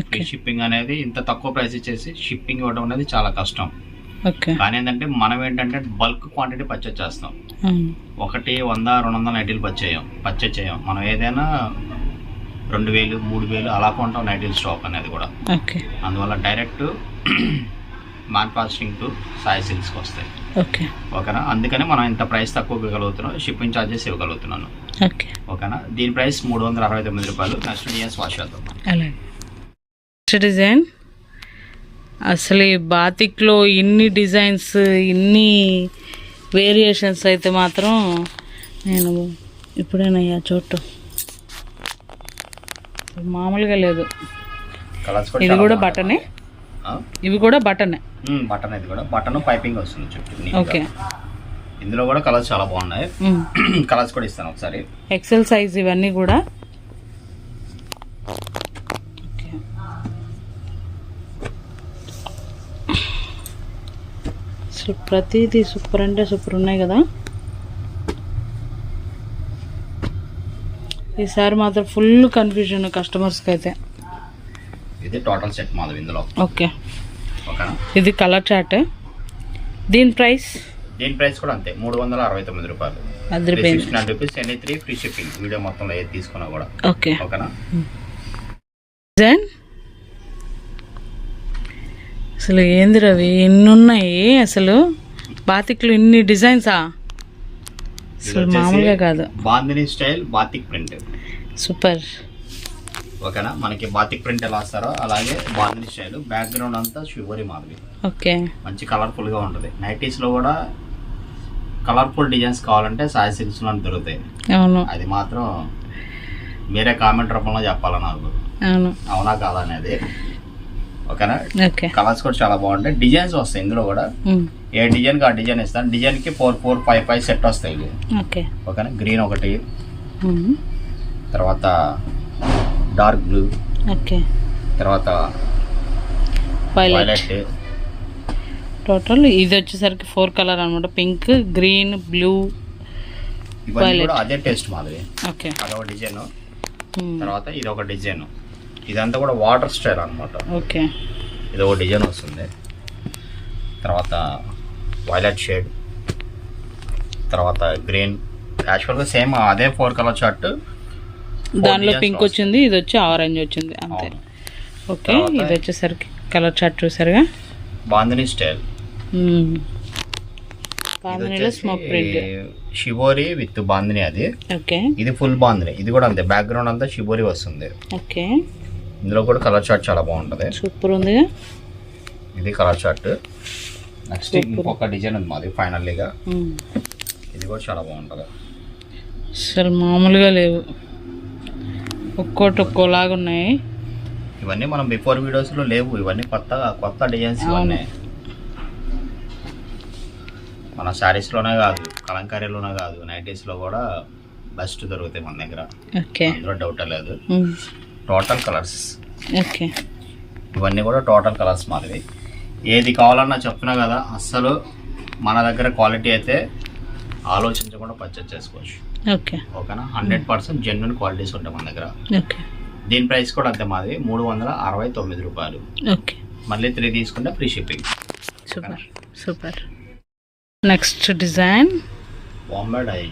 ఫ్రీ షిప్పింగ్ అనేది ఇంత తక్కువ ప్రైస్ ఇచ్చేసి షిప్పింగ్ ఇవ్వడం అనేది చాలా కష్టం. ఓకే. కానీ ఏంటంటే మనం ఏంటంటే బల్క్ క్వాంటిటీ పర్చేజ్ చేస్తాం. 100, 200 నైటీలు పర్చేజ్ చేయం. మనం ఏదైనా 2000, 3000 అలా కొంటాం నైటీల్ స్టాక్ అనేది కూడా. ఓకే. అందువల్ల డైరెక్ట్ మ్యానుఫ్యాక్చరింగ్ టు సాయి సిల్క్స్కి వస్తాయి. ఓకే. ఓకేనా, అందుకని మనం ఇంత ప్రైస్ తక్కువ ఇవ్వగలుగుతున్నాం, షిప్పింగ్ ఛార్జెస్ ఇవ్వగలుగుతున్నాను. ఓకే. ఓకేనా, దీని ప్రైస్ 369 రూపాయలు. నెక్స్ట్ డిజైన్స్ వాష్ చేద్దాం. అలాగే. నెక్స్ట్ డిజైన్, అసలు ఈ బాతిక్లో ఇన్ని డిజైన్స్, ఇన్ని వేరియేషన్స్ అయితే మాత్రం నేను ఇప్పుడేనయ్యా చూడటం, మామూలుగా లేదు. కలర్స్ ఇది కూడా బటనే, ఇవి కూడా బటనే. బటన్, ఇది కూడా బటన్ పైపింగ్ వస్తుంది చుట్టూ. ఓకే. ఇందులో కూడా కలర్స్ చాలా బాగున్నాయి. కలర్స్ కూడా ఇస్తాను ఒకసారి. ఎక్సెల్ సైజ్ ఇవన్నీ కూడా. ప్రతిదీ సూపర్ అంటే సూపర్ ఉన్నాయి కదా. ఈసారి మాత్రం ఫుల్ కన్ఫ్యూజన్ కస్టమర్స్కి అయితే. ఇది టోటల్ సెట్ మాది ఇందులో. ఓకే. ఓకేనా, ఇది కలర్ చార్ట్. దీని ప్రైస్ కూడా అంతే, 369 రూపాయలు. 69 rupees, any 3 free shipping. Video మొత్తంలో ఏది తీసుకున్నా కూడా. ఓకే. ఓకేనా. డిజైన్ అసలు ఏంది రవి, ఎన్ని ఉన్నాయి అసలు బాతిక్లు, ఇన్ని డిజైన్సా? అసలు మామూలుగా కాదు. Bandhani style batik print. Super. ఓకేనా, మనకి బాతిక్ ప్రింట్ ఎలా వస్తారో అలాగే బాందిని స్టైల్. బ్యాక్గ్రౌండ్ అంతా షివరీ మాదిరి. ఓకే. మంచి కలర్ఫుల్గా ఉంటుంది. నైటీస్లో కూడా కలర్ఫుల్ డిజైన్స్ కావాలంటే సాయి సిల్క్స్లో దొరుకుతాయి. అవును. అది మాత్రం మీరే కామెంట్ రూపంలో చెప్పాలా నాకు. అవును. అవునా కాదా అనేది. ఓకేనా. ఓకే. కలర్స్ కూడా చాలా బాగుంటాయి. డిజైన్స్ వస్తాయి ఇందులో కూడా. ఏ డిజైన్కి ఆ డిజైన్ ఇస్తాను. డిజైన్కి 4, 5, 5 సెట్ వస్తాయి ఇవి. ఓకే. ఓకేనా. గ్రీన్ ఒకటి, తర్వాత డార్క్ బ్లూ, ఓకే, తర్వాత వైలెట్. టోటల్ ఇది వచ్చేసరికి 4 కలర్ అనమాట. పింక్, గ్రీన్, బ్లూ, ఇవన్నీ కూడా అదే టేస్ట్ మాది. ఓకే. అదొక డిజైన్, తర్వాత ఇది ఒక డిజైన్. ఇదంతా కూడా వాటర్ స్టైల్ అనమాట. ఓకే. ఇది ఒక డిజైన్ వస్తుంది. తర్వాత వైలెట్ షేడ్, తర్వాత గ్రీన్. యాక్చువల్గా సేమ్ అదే 4 కలర్ చార్ట్. దానిలో పింక్ వచ్చింది, ఇది వచ్చి ఆరెంజ్ వచ్చింది అంతే. ఓకే. ఇది వచ్చేసరికి కలర్ చార్ట్ చూసారుగా, బాందిని స్టైల్. బాందినిలో smoke print, shibori with bandhani అది. ఓకే. ఇది ఫుల్ బాందిని. ఇది కూడా అంతే, బ్యాక్గ్రౌండ్ అంతా షిబోరి వస్తుంది. ఓకే. ఇందులో కూడా కలర్ చార్ట్ చాలా బాగుంటుంది. సూపర్ ఉందిగా. ఇది కలర్ చార్ట్. నెక్స్ట్ ఇంకొక డిజైన్ ఉంది మాది ఫైనల్లీగా. ఇది కూడా చాలా బాగుంటుంది. అసలు మామూలుగా లేవు, ఒక్కోటి ఒక్కోలాగా ఉన్నాయి. ఇవన్నీ మనం బిఫోర్ వీడియోస్లో లేవు. ఇవన్నీ కొత్త డిజైన్స్. ఇవన్నీ మన శారీస్లోనే కాదు, కలంకారీలోనే కాదు, నైటీస్లో కూడా బెస్ట్ దొరుకుతాయి మన దగ్గర. ఓకే. అందులో డౌట్ లేదు. Total colours. ఓకే. ఇవన్నీ కూడా టోటల్ కలర్స్ మాదిరి. ఏది కావాలన్నా చెప్తున్నా కదా, అస్సలు మన దగ్గర క్వాలిటీ అయితే ఆలోచించకుండా పర్చేజ్ చేసుకోవచ్చు. ఓకే. ఓకేనా. 100% జెన్యున్ క్వాలిటీస్ ఉంటాయి మన దగ్గర. ఓకే. దీని ప్రైస్ కూడా అంతే మాది, 369 రూపాయలు. ఓకే. మళ్ళీ 3 తీసుకుంటే free shipping. Super super. Next design Bombay Dye.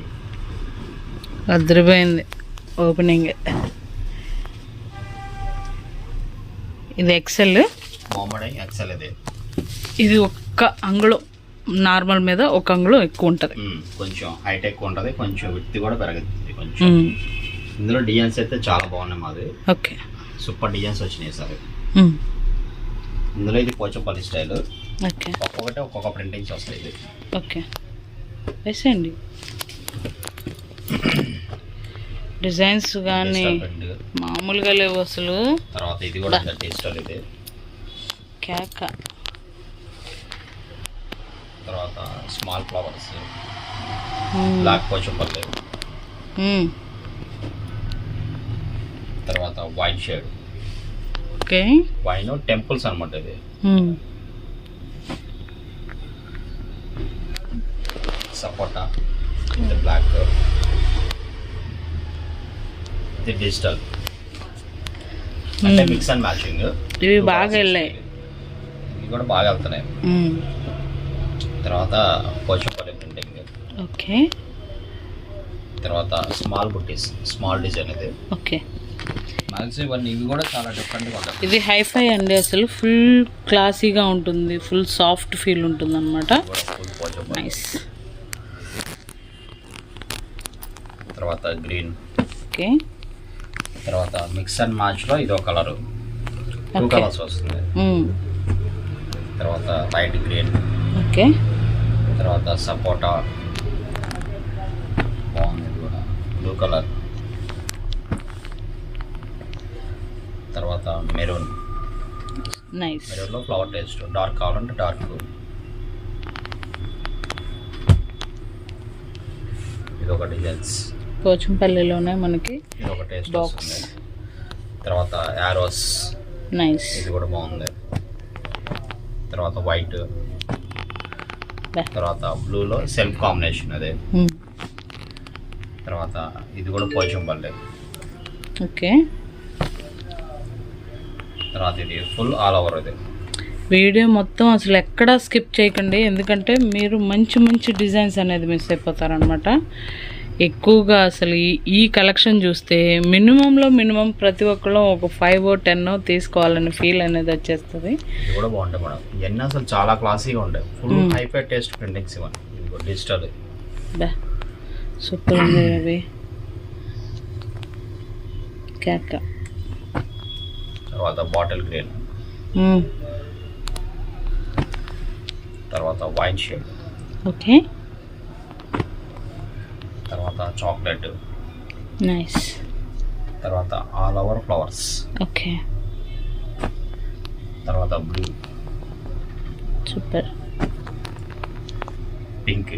అదిరిపోయింది ఓపెనింగ్. ఇది ఎక్సెల్. బాంబే డై ఎక్సెల్. ఇది ఒక్క అంగుళం నార్మల్ మీద ఒక అంగుళం ఎక్కువ ఉంటుంది. కొంచెం హైట్ ఎక్కువ ఉంటుంది, కొంచెం విడ్త్ కూడా పెరుగుతుంది కొంచెం. ఇందులో డిజైన్స్ అయితే చాలా బాగున్నాయి మాది. ఓకే. సూపర్ డిజైన్స్ వచ్చినాయి సార్. ఇందులో ఇది పోచంపల్లి స్టైల్. ఓకే. ఒక్కొక్క ప్రింటింగ్స్ వస్తాయి. ఇది ఓకే. వేసేయండి. డిజైన్స్ కానీ మామూలుగా లేవు అసలు. తర్వాత ఇది కూడా డిజిటల్. ఇది కేక. తర్వాత స్మాల్ ఫ్లవర్స్, బ్లాక్ పోచంపల్లి. తర్వాత white shade. Okay. Wine temples అనమాట ఇది. సపోటా, ఇది బ్లాక్, ఇది డిజిటల్. అంటే మిక్స్ అండ్ మ్యాచింగ్. ఇవి బాగా వెళ్ళాయి. ఇవి కూడా బాగా వెళ్తున్నాయి. తర్వాత పోచంపల్లి ప్రింటింగ్, ఓకే. తర్వాత స్మాల్ బుట్టీస్, స్మాల్ డిజైన్ ఇది. ఓకే. మ్యాక్సిమం ఇవన్నీ ఇవి కూడా చాలా డిఫరెంట్గా ఉంటాయి. ఇది హైఫై అండి, అసలు ఫుల్ క్లాసీగా ఉంటుంది, ఫుల్ సాఫ్ట్ ఫీల్ ఉంటుంది అనమాట. ఫుల్ పోచంపల్లి. నైస్. తర్వాత గ్రీన్, ఓకే. తర్వాత మిక్స్ అండ్ మ్యాచ్లో ఇదో కలరు, 2 Okay. కలర్స్ వస్తుంది. తర్వాత లైట్ గ్రీన్, ఓకే. తర్వాత సపోటా, బాగుంది ఇది కూడా, బ్లూ కలర్. తర్వాత మెరూన్, నైస్. మెరూన్లో ఫ్లవర్ టేస్ట్, డార్క్ కావాలంటే డార్క్. ఇది ఒక డిజైన్స్, పోచంపల్లిలోనే మనకి ఇది ఒక టేస్ట్ బాక్స్. వస్తుంది. తర్వాత యారోస్, నైస్. ఇది కూడా బాగుంది. తర్వాత వైట్, తర్వాత బ్లూలో సెల్ఫ్ కాంబినేషన్ అదే. తర్వాత ఇది కూడా పోచంపల్లి. ఓకే. తర్వాత ఇది ఫుల్ ఆల్ ఓవర్ ఇది. వీడియో మొత్తం అసలు ఎక్కడా స్కిప్ చేయకండి, ఎందుకంటే మీరు మంచి మంచి డిజైన్స్ అనేది మిస్ అయిపోతారనమాట. ఎక్కువగా అసలు ఈ కలెక్షన్ చూస్తే మినిమం ప్రతి ఒక్కళ్ళు ఒక 5 or 10 తీసుకోవాలని ఫీల్ అనేది వచ్చేస్తుంది. ఇది కూడా బాగుంటాయి మేడం, ఇవన్నీ అసలు చాలా క్లాసీగా ఉంటాయి. ఫుల్ హైఫై టేస్ట్ ప్రింటింగ్స్ ఇవన్నీ. ఇది కూడా డిజిటల్. బా సూపర్ ఉంది అవి. కేక. తర్వాత బాటిల్ గ్రీన్, తర్వాత వైన్ షేడ్, ఓకే. తర్వాత చాక్లెట్, నైస్. తర్వాత ఆల్ ఓవర్ ఫ్లవర్స్, ఓకే. తర్వాత blue, super. Pink,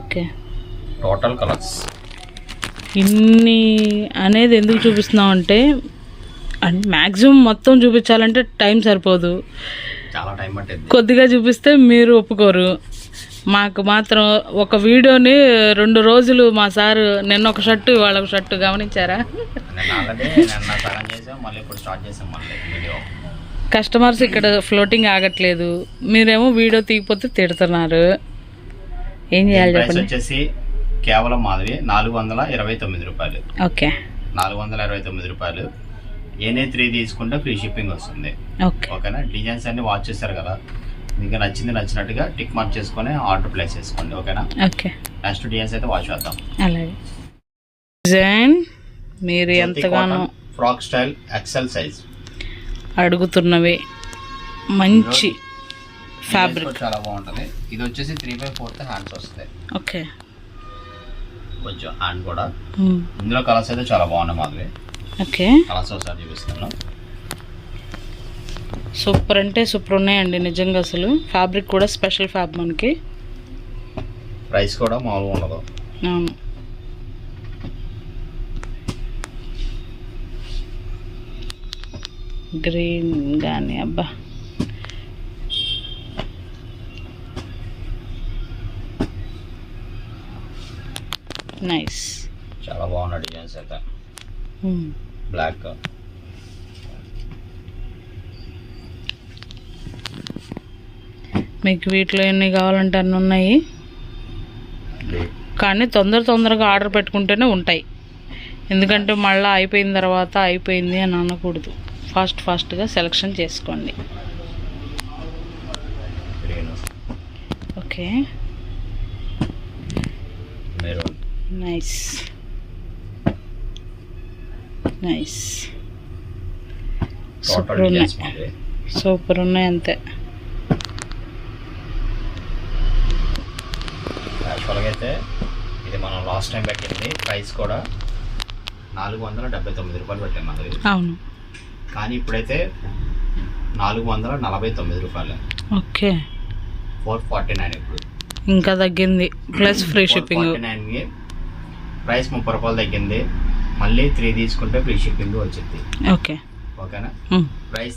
okay. Total colours. ఇన్ని అనేది ఎందుకు చూపిస్తున్నాం అంటే మ్యాక్సిమం మొత్తం చూపించాలంటే టైం సరిపోదు, చాలా టైం పట్టింది. కొద్దిగా చూపిస్తే మీరు ఒప్పుకోరు. మాకు మాత్రం ఒక వీడియోని 2 రోజులు మా సారు నిన్న ఒక షర్టు ఇవాళ ఒక షర్టు గమనించారా? నేను ఆల్రెడీ నిన్న సగం చేసాం, మళ్ళీ ఇప్పుడు స్టార్ట్ చేసాం మళ్ళీ వీడియో. కస్టమర్స్ ఇక్కడ ఫ్లోటింగ్ ఆగట్లేదు, మీరేమో వీడియో తీయకపోతే తిడుతున్నారు. ఏం చేయాలి ప్రైస్ చెప్పండి. వచ్చేసి కేవలం మాదిరి 429 రూపాయలు. ఓకే. 429 రూపాయలు. ఏనే 3 తీసుకుంటే ఫ్రీ షిప్పింగ్ వస్తుంది. ఓకే. ఓకేనా? డిజైన్స్ అన్ని వాచ్ చేస్తారు కదా, మీకు నచ్చినట్టుగా టిక్ మార్క్ చేసుకొని ఆర్డర్ ప్లేస్ చేసుకోండి. ఓకేనా? ఓకే. నెక్స్ట్ డిజైన్స్ అయితే వాచ్ చేద్దాం. అలాగే. డిజైన్ మీరు ఎంతగానో ఫ్రాక్ స్టైల్ ఎక్సెల్ సైజ్ అడుగుతున్నవి, మంచి ఫ్యాబ్రిక్, చాలా బాగుంటుంది. ఇది వచ్చేసి 3/4 హ్యాండ్స్ వస్తాయి. ఓకే. కొంచెం హ్యాండ్ కూడా. ఇందులో కలర్స్ అయితే చాలా బాగున్నాయి మాధవి. ఓకే. కలర్స్ ఒకసారి చూపిస్తాను. సూపర్ అంటే సూపర్ ఉన్నాయండి నిజంగా. అసలు ఫ్యాబ్రిక్ కూడా స్పెషల్ ఫ్యాబ్ మనకి. ప్రైస్ కూడా మామూలుగా ఉండదు. అవును. గ్రీన్ కానీ అబ్బా నైస్. చాలా బాగున్నాయి డిజైన్స్ అయితే. బ్లాక్, మీకు వీటిలో ఎన్ని కావాలంటే అన్నీ ఉన్నాయి, కానీ తొందరగా ఆర్డర్ పెట్టుకుంటేనే ఉంటాయి. ఎందుకంటే మళ్ళీ అయిపోయిన తర్వాత అయిపోయింది అని అనకూడదు. ఫాస్ట్గా సెలెక్షన్ చేసుకోండి. Green, okay. Maroon, nice. Super ఉన్నాయి, సూపర్ ఉన్నాయి అంతే. యాక్చువల్గా అయితే ఇది మనం లాస్ట్ టైం పెట్టింది ప్రైస్ కూడా 479 రూపాయలు పెట్టాం మనది. అవును. కానీ ఇప్పుడైతే 449 రూపాయలు. ఓకే. 449 ఇప్పుడు ఇంకా తగ్గింది, ప్లస్ ఫ్రీ షిప్పింగ్. 449కి ప్రైస్ 30 రూపాయలు తగ్గింది. మళ్ళీ 3 తీసుకుంటే ఫ్రీ షిప్పింగ్ వచ్చింది. ఓకే. ఓకేనా? ప్రైస్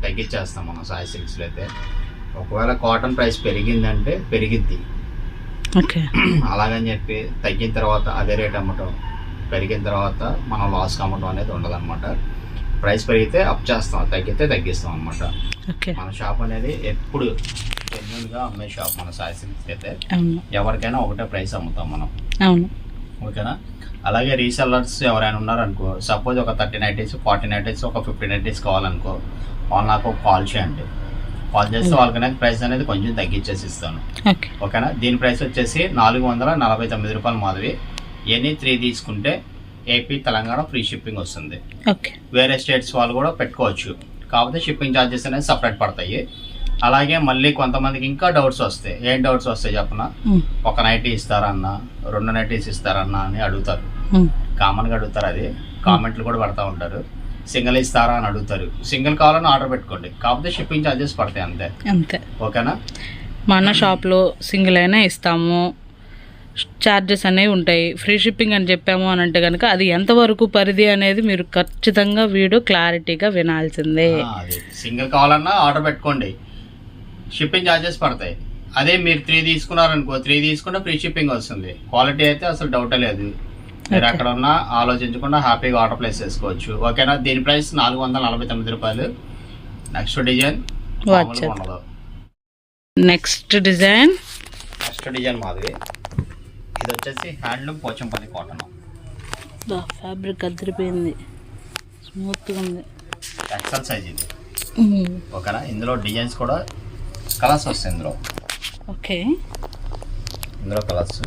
తగ్గించేస్తాం మనం సాయి సిల్క్స్లో అయితే. ఒకవేళ కాటన్ ప్రైస్ పెరిగిందంటే పెరిగిద్ది. ఓకే. అలాగని చెప్పి తగ్గిన తర్వాత అదే రేట్ అమ్మటం, పెరిగిన తర్వాత మనం లాస్కి అమ్మటం అనేది ఉండదన్నమాట. ప్రైస్ పెరిగితే అప్ చేస్తాం, తగ్గితే తగ్గిస్తాం అనమాట. ఓకే. మన షాప్ అనేది ఎప్పుడు జెన్యున్గా అమ్మే షాప్ మన సాయి సిల్క్స్ అయితే. అవును. ఎవరికైనా ఒకటే ప్రైస్ అమ్ముతాం మనం. అవును. ఓకేనా. అలాగే రీసెల్లర్స్ ఎవరైనా ఉన్నారనుకో, సపోజ్ ఒక 30 నైటీస్ 40 నైటీస్ ఒక 50 నైటీస్ కావాలనుకో, వాళ్ళు నాకు కాల్ చేయండి. కాల్ చేస్తే వాళ్ళకి అనేది ప్రైస్ అనేది కొంచెం తగ్గించేసి ఇస్తాను. ఓకేనా. దీని ప్రైస్ వచ్చేసి 449 రూపాయలు మాదిరి. ఎనీ 3 తీసుకుంటే ఏపీ తెలంగాణ ఫ్రీ షిప్పింగ్ వస్తుంది. వేరే స్టేట్స్ వాళ్ళు కూడా పెట్టుకోవచ్చు, కాకపోతే షిప్పింగ్ ఛార్జెస్ అనేది సపరేట్ పడతాయి. అలాగే మళ్ళీ కొంతమందికి ఇంకా డౌట్స్ వస్తాయి. ఏం డౌట్స్ వస్తాయి చెప్పనా? ఒక నైటీ ఇస్తారన్నా, 2 నైటీస్ ఇస్తారన్నా అని అడుగుతారు. కామన్గా అడుగుతారు, అది కామెంట్లు కూడా పడతా ఉంటారు. సింగిల్ ఇస్తారా అని అడుగుతారు. సింగిల్ కావాలని ఆర్డర్ పెట్టుకోండి, కాకపోతే షిప్పింగ్ ఛార్జెస్ పడతాయి అంతే. అంతే. ఓకేనా. మన షాప్లో సింగిల్ అయినా ఇస్తాము, ఛార్జెస్ అనేవి ఉంటాయి. ఫ్రీ షిప్పింగ్ అని చెప్పాము అని అంటే కనుక అది ఎంతవరకు పరిధి అనేది మీరు ఖచ్చితంగా వీడియో క్లారిటీగా వినాల్సిందే. సింగిల్ కావాలన్నా ఆర్డర్ పెట్టుకోండి, షిప్పింగ్ ఛార్జెస్ పడతాయి. అదే మీరు 3 తీసుకున్నారనుకో, 3 తీసుకుంటే ఫ్రీ షిప్పింగ్ వస్తుంది. క్వాలిటీ అయితే అసలు డౌటే లేదు. మీరు అక్కడ ఉన్నా ఆలోచించకుండా హ్యాపీగా ఆర్డర్ ప్లేస్ చేసుకోవచ్చు. ఓకేనా. దీని ప్రైస్ 449 రూపాయలు. నెక్స్ట్ డిజైన్ ఉండదు. నెక్స్ట్ డిజైన్ మాదిరి. ఇది వచ్చేసి హ్యాండ్లూమ్ పోచంపల్లి కాటన్. ఫ్యాబ్రిక్ అదిరిపోయింది, స్మూత్గా ఉంది. ఎక్సెల్ సైజ్ ఇది. ఓకేనా. ఇందులో డిజైన్స్ కూడా కలర్స్ వస్తాయి ఇందులో. ఓకే. ఇందులో కలర్స్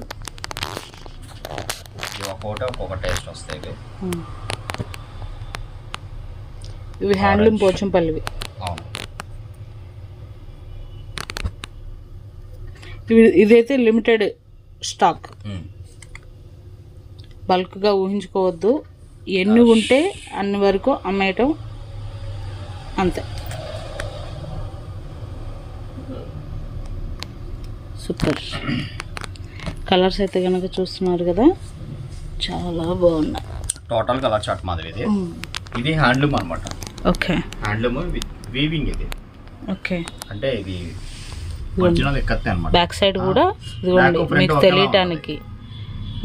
ఒక్కొక్కటి ఒక్కొక్క టేస్ట్ వస్తాయి. ఇవి హ్యాండ్లూమ్ పోచంపల్లివి. అవును. ఇదైతే లిమిటెడ్ స్టాక్, బల్క్గా ఊహించుకోవద్దు. ఎన్ని ఉంటే అన్ని వరకు అమ్మేయటం అంతే. సూపర్. కలర్స్ అయితే కనుక చూస్తున్నారు కదా, చాలా బాగున్నాయి. టోటల్ కలర్ చార్ట్ మాదిరి ఇది. ఇది హ్యాండ్లూమ్ అనమాట. ఓకే. హ్యాండ్లూమ్ విత్ వీవింగ్ ఇది. ఓకే. అంటే ఇది ఒరిజినల్ ఎక్కతే అన్నమాట. బ్యాక్ సైడ్ కూడా ఇదిగోండి మీకు తెలియటానికి.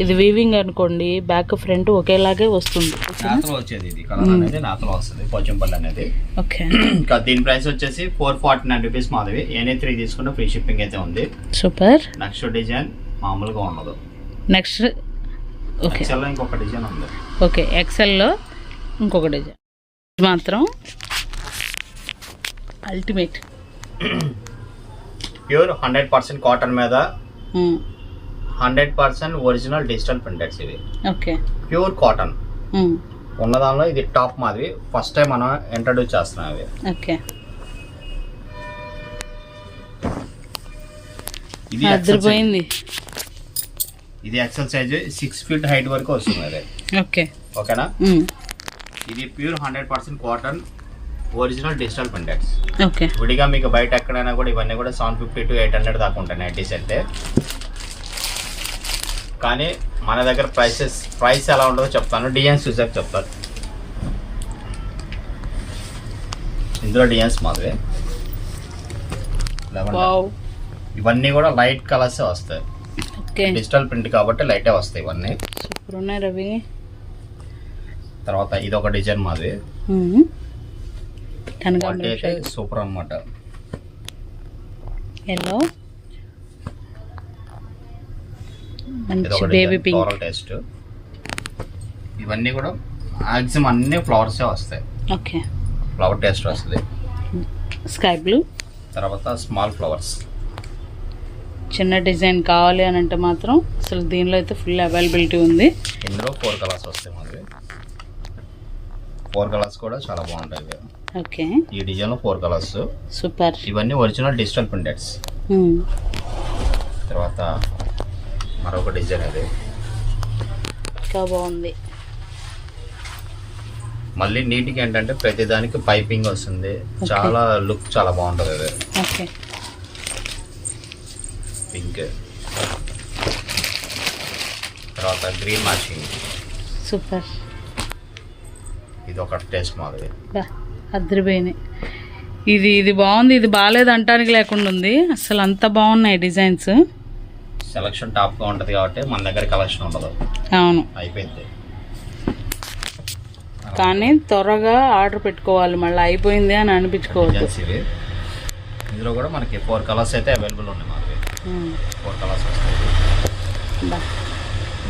ఇది వీవింగ్ అనుకోండి, బ్యాక్ ఫ్రంట్ ఒకేలాగే వస్తుంది. నాతలో వచ్చేది ఇది కలర్ అనేది నాతలో వస్తుంది పోచంపల్లి అనేది. ఓకే. ఇంకా దీని ప్రైస్ వచ్చేసి 449 రూపీస్ మాదిరి. ఎనీ 3 తీసుకుంటే ఫ్రీ షిప్పింగ్ అయితే ఉంది. సూపర్. నెక్స్ట్ డిజైన్ మామూలుగా ఉండదు. నెక్స్ట్ ఓకే, ఎక్సెల్లో ఇంకొక డిజైన్ ఉంది. ఓకే, ఎక్సెల్లో ఇంకొక డిజైన్ మాత్రం అల్టిమేట్. ప్యూర్ 100% కాటన్ మీద 100% ఒరిజినల్ డిజిటల్ ప్రింటెడ్స్ ఇవి. ఓకే. ప్యూర్ కాటన్ ఉన్న దానిలో ఇది టాప్ మాదిరి. ఫస్ట్ టైం మనం ఇంట్రడ్యూస్ చేస్తున్నాం అవి. ఓకే. ఇది అదిరిపోయింది. ఇది ఎక్సెల్ సైజ్ 6 ఫీట్ హైట్ వరకు వస్తుంది అది. ఓకే. ఓకేనా. ఇది pure 100% cotton original digital ప్రింటెడ్స్. Okay. విడిగా మీకు బయట ఎక్కడైనా కూడా ఇవన్నీ కూడా 750 to 800 దాకా ఉంటాయి నైటీస్ అయితే. కానీ మన దగ్గర ప్రైస్ ఎలా ఉంటుందో చెప్తాను, డిజైన్స్ చూసాక చెప్తాను. ఇందులో డిజైన్స్ మాదిరి ఇవన్నీ కూడా లైట్ కలర్స్ వస్తాయి. డిజిటల్ ప్రింట్ కాబట్టి లైటే వస్తాయి ఇవన్నీ. సూపర్ ఉన్నాయి రవి. తర్వాత ఇది ఒక డిజైన్ మాదిరి, అయితే సూపర్ అన్నమాట. Yellow baby pink floral taste. ఇవన్నీ కూడా మాక్సిమం అన్ని ఫ్లవర్స్ వస్తాయి. ఓకే. ఫ్లవర్ టేస్ట్ వస్తుంది. స్కై బ్లూ, తర్వాత స్మాల్ ఫ్లవర్స్. చిన్న డిజైన్ కావాలి అని అంటే మాత్రం అసలు దీనిలో అయితే ఫుల్ అవైలబిలిటీ ఉంది. ఇందులో 4 కలర్స్ వస్తాయి మాది. 4 కలర్స్ కూడా చాలా బాగుంటాయి. ఓకే. ఈ డిజైన్ లో 4 కలర్స్. సూపర్. ఇవన్నీ ఒరిజినల్ డిజిటల్ ప్రింటెడ్స్. తర్వాత మరొక డిజైన్ అది ఇంకా బాగుంది. మళ్ళీ నీట్గా ఏంటంటే ప్రతి దానికి పైపింగ్ వస్తుంది. చాలా లుక్ చాలా బాగుంటుంది అది. ఓకే. పింక్, తర్వాత గ్రీన్ మ్యాచింగ్. సూపర్. ఇది ఒక టేస్ట్ మాదిరి. అదిరిపోయినాయి. ఇది బాగుంది, ఇది బాగాలేదు అంటానికి లేకుండా ఉంది. అసలు అంత బాగున్నాయి డిజైన్స్. సెలక్షన్ టాప్గా ఉంటుంది కాబట్టి మన దగ్గర కలెక్షన్ ఉండదు. అవును, అయిపోయింది. కానీ త్వరగా ఆర్డర్ పెట్టుకోవాలి, మళ్ళీ అయిపోయింది అని అనిపించుకోవద్దు. డిజైన్స్ ఇవి. ఇందులో కూడా మనకి 4 కలర్స్ అయితే అవైలబుల్ ఉన్నాయి మాది. 4 కలర్స్ వస్తాయి.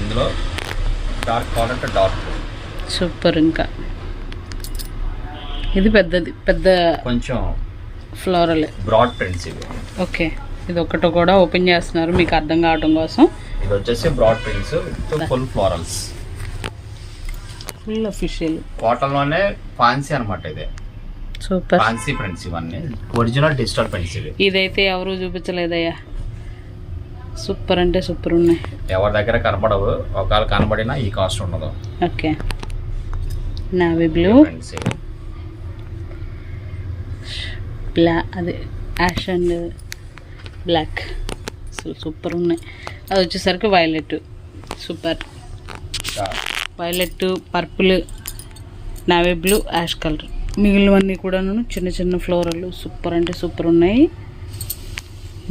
ఇందులో డార్క్ కావాలంటే డార్క్. సూపర్. ఇంకా ఇది పెద్ద కొంచెం ఫ్లోరల్ బ్రాడ్ ప్రింట్స్ ఇవి. ఓకే, ఇది ఒకటి కూడా ఓపెన్ చేస్తున్నారు మీకు అర్థం కావడం కోసం. ఇది వచ్చేసి broad prints with full florals, full official cotton లోనే ఫ్యాన్సీ అన్నమాట. ఇది సూపర్ ఫ్యాన్సీ ప్రింట్స్ ఇవన్నీ, ఒరిజినల్ డిజిటల్ ప్రింట్స్ ఇవి. ఇదైతే ఎవరు చూపించలేదయ్యా, సూపర్ అంటే సూపర్ ఉన్నాయి. ఎవరి దగ్గర కనపడవు, ఒకవేళ కనబడినా ఈ కాస్ట్ ఉండదు. ఓకే, నావీ బ్లూ, ప్రింట్స్ ఇవి. అదే యాష్ అండ్ బ్లాక్, అసలు సూపర్ ఉన్నాయి. అది వచ్చేసరికి violet, super. Violet, purple, navy blue, ash colour, మిగిలినవన్నీ కూడాను చిన్న చిన్న ఫ్లోరల్, సూపర్ అంటే సూపర్ ఉన్నాయి.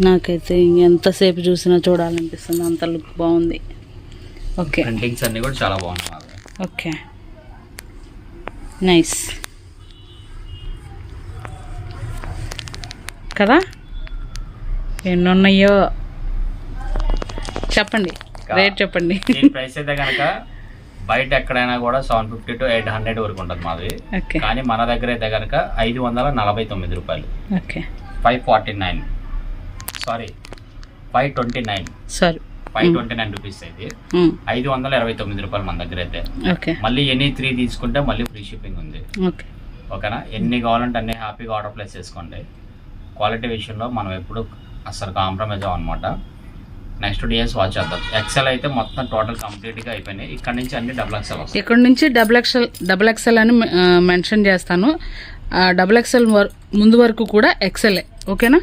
నాకైతే ఎంతసేపు చూసినా చూడాలనిపిస్తుంది, అంత లుక్ బాగుంది. ఓకే, ప్రింటింగ్స్ అన్నీ కూడా చాలా బాగున్నాయి. ఓకే, నైస్ కదా. ఎన్ని ఉన్నాయో చెప్పండి, రేట్ చెప్పండి. దీని ప్రైస్ అయితే కనుక బయట ఎక్కడైనా కూడా 750 to 800 వరకు ఉంటుంది మాది. ఓకే, కానీ మన దగ్గర అయితే కనుక 549 రూపాయలు. ఓకే, 549 సారీ 529 సరే 529 రూపీస్ అయితే 529 రూపాయలు మన దగ్గర అయితే. ఓకే, మళ్ళీ ఎనీ 3 తీసుకుంటే మళ్ళీ ఫ్రీ షిప్పింగ్ ఉంది. ఓకే, ఓకేనా. ఎన్ని కావాలంటే అన్ని హ్యాపీగా ఆర్డర్ ప్లేస్ చేసుకోండి. క్వాలిటీ విషయంలో మనం ఎప్పుడు అసలు కాంప్రమైజ్ అవ్వనమాట. నెక్స్ట్ డిఎస్ వాచ్ చేద్దాం. ఎక్సెల్ అయితే మొత్తం టోటల్ కంప్లీట్గా అయిపోయినాయి. ఇక్కడ నుంచి అన్ని XXL వస్తాయి. ఇక్కడ నుంచి డబుల్ ఎక్సెల్ అని మెన్షన్ చేస్తాను. XXL ముందు వరకు కూడా ఎక్సెల్, ఓకేనా.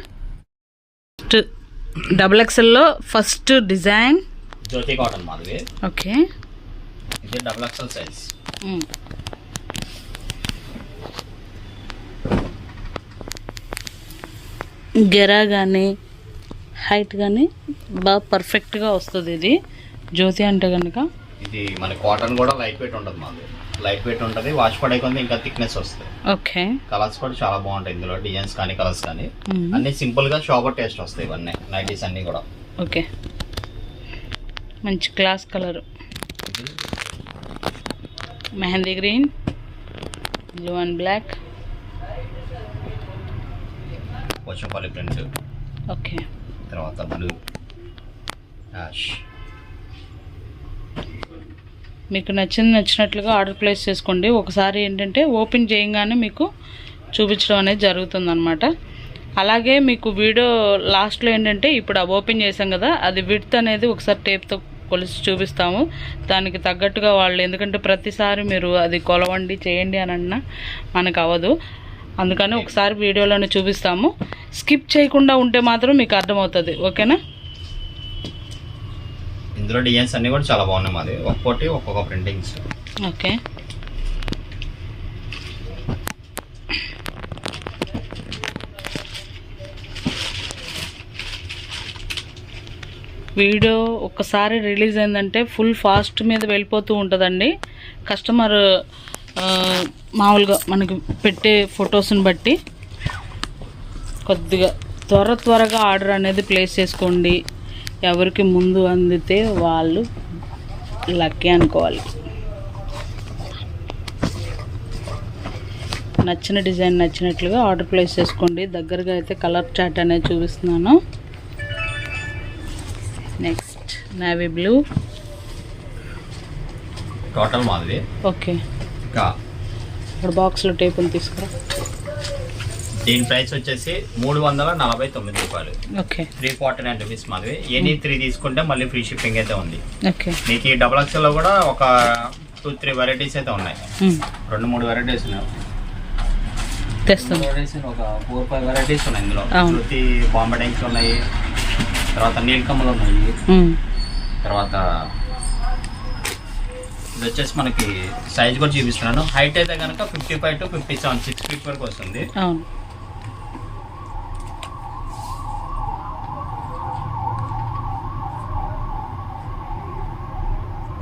XXLలో ఫస్ట్ డిజైన్ జ్యోతి కాటన్ మాది. ఓకే, ఇది XXL సైజ్. గెరా కానీ హైట్ కానీ బాగా పర్ఫెక్ట్గా వస్తుంది. ఇది జ్యోతి అంటే కనుక ఇది మన కాటన్ కూడా లైట్ వెయిట్ ఉంటుంది మాది. లైట్ వెయిట్ ఉంటుంది, వాష్ పడే కొంత ఇంకా థిక్నెస్ వస్తుంది. ఓకే, కలర్స్ కూడా చాలా బాగుంటాయి. ఇందులో డిజైన్స్ కానీ కలర్స్ కానీ అన్ని సింపుల్ గా షాపర్ టేస్ట్ వస్తాయి. ఇవన్నీ నైటీస్ అన్ని కూడా. ఓకే, మంచి class colour, mehndi green, blue and black, Pochampally print, okay, తర్వాత బ్లూ, యాష్. మీకు నచ్చినట్లుగా ఆర్డర్ ప్లేస్ చేసుకోండి. ఒకసారి ఏంటంటే ఓపెన్ చేయగానే మీకు చూపించడం అనేది జరుగుతుందన్నమాట. అలాగే మీకు వీడియో లాస్ట్లో ఏంటంటే ఇప్పుడు ఓపెన్ చేసాం కదా, అది విడ్త్ అనేది ఒకసారి టేప్తో కొలిసి చూపిస్తాము. దానికి తగ్గట్టుగా వాళ్ళు, ఎందుకంటే ప్రతిసారి మీరు అది కొలవండి చేయండి అని అన్నా మనకు అవ్వదు. అందుకని ఒకసారి వీడియోలోనే చూపిస్తాము. స్కిప్ చేయకుండా ఉంటే మాత్రం మీకు అర్థమవుతుంది, ఓకేనా. ఇందులో డిజైన్స్ అన్ని కూడా చాలా బాగున్నాయి మాది. ఒక్కొక్కటి ఒక్కొక్క ప్రింటింగ్స్. ఓకే, వీడియో ఒక్కసారి రిలీజ్ అయిందంటే ఫుల్ ఫాస్ట్ మీద వెళ్ళిపోతూ ఉంటుందండి. కస్టమర్ మామూలుగా మనకి పెట్టే ఫొటోస్ని బట్టి కొద్దిగా త్వరగా ఆర్డర్ అనేది ప్లేస్ చేసుకోండి. ఎవరికి ముందు అందితే వాళ్ళు లక్కీ అనుకోవాలి. నచ్చిన డిజైన్ నచ్చినట్లుగా ఆర్డర్ ప్లేస్ చేసుకోండి. దగ్గరగా అయితే కలర్ చార్ట్ అనేది చూపిస్తున్నాను. నెక్స్ట్ నేవీ బ్లూ, టోటల్ మాది. ఓకే, ఇంకా ఇప్పుడు బాక్స్లో టేపుని తీసుకురా. దీని ప్రైస్ వచ్చేసి 349 రూపాయలు. ఓకే, 349 రూపీస్ మాది. ఎనీ 3 తీసుకుంటే మళ్ళీ ఫ్రీ షిప్పింగ్ అయితే ఉంది. ఓకే, మీకు ఈ XXL లో కూడా ఒక 2-3 వెరైటీస్ అయితే ఉన్నాయి. 2-3 వెరైటీస్ ఉన్నాయి. తెస్తాను. ఒక 4-5 వెరైటీస్ ఉన్నాయి ఇందులో. శృతి బాంబడింగ్స్ ఉన్నాయి, తర్వాత నీలకమ్మలు ఉన్నాయి, తర్వాత ఇది వచ్చేసి మనకి సైజ్ కూడా చూపిస్తున్నాను. హైట్ అయితే కనుక 55 to 57 6 feet వరకు వస్తుంది. అవును,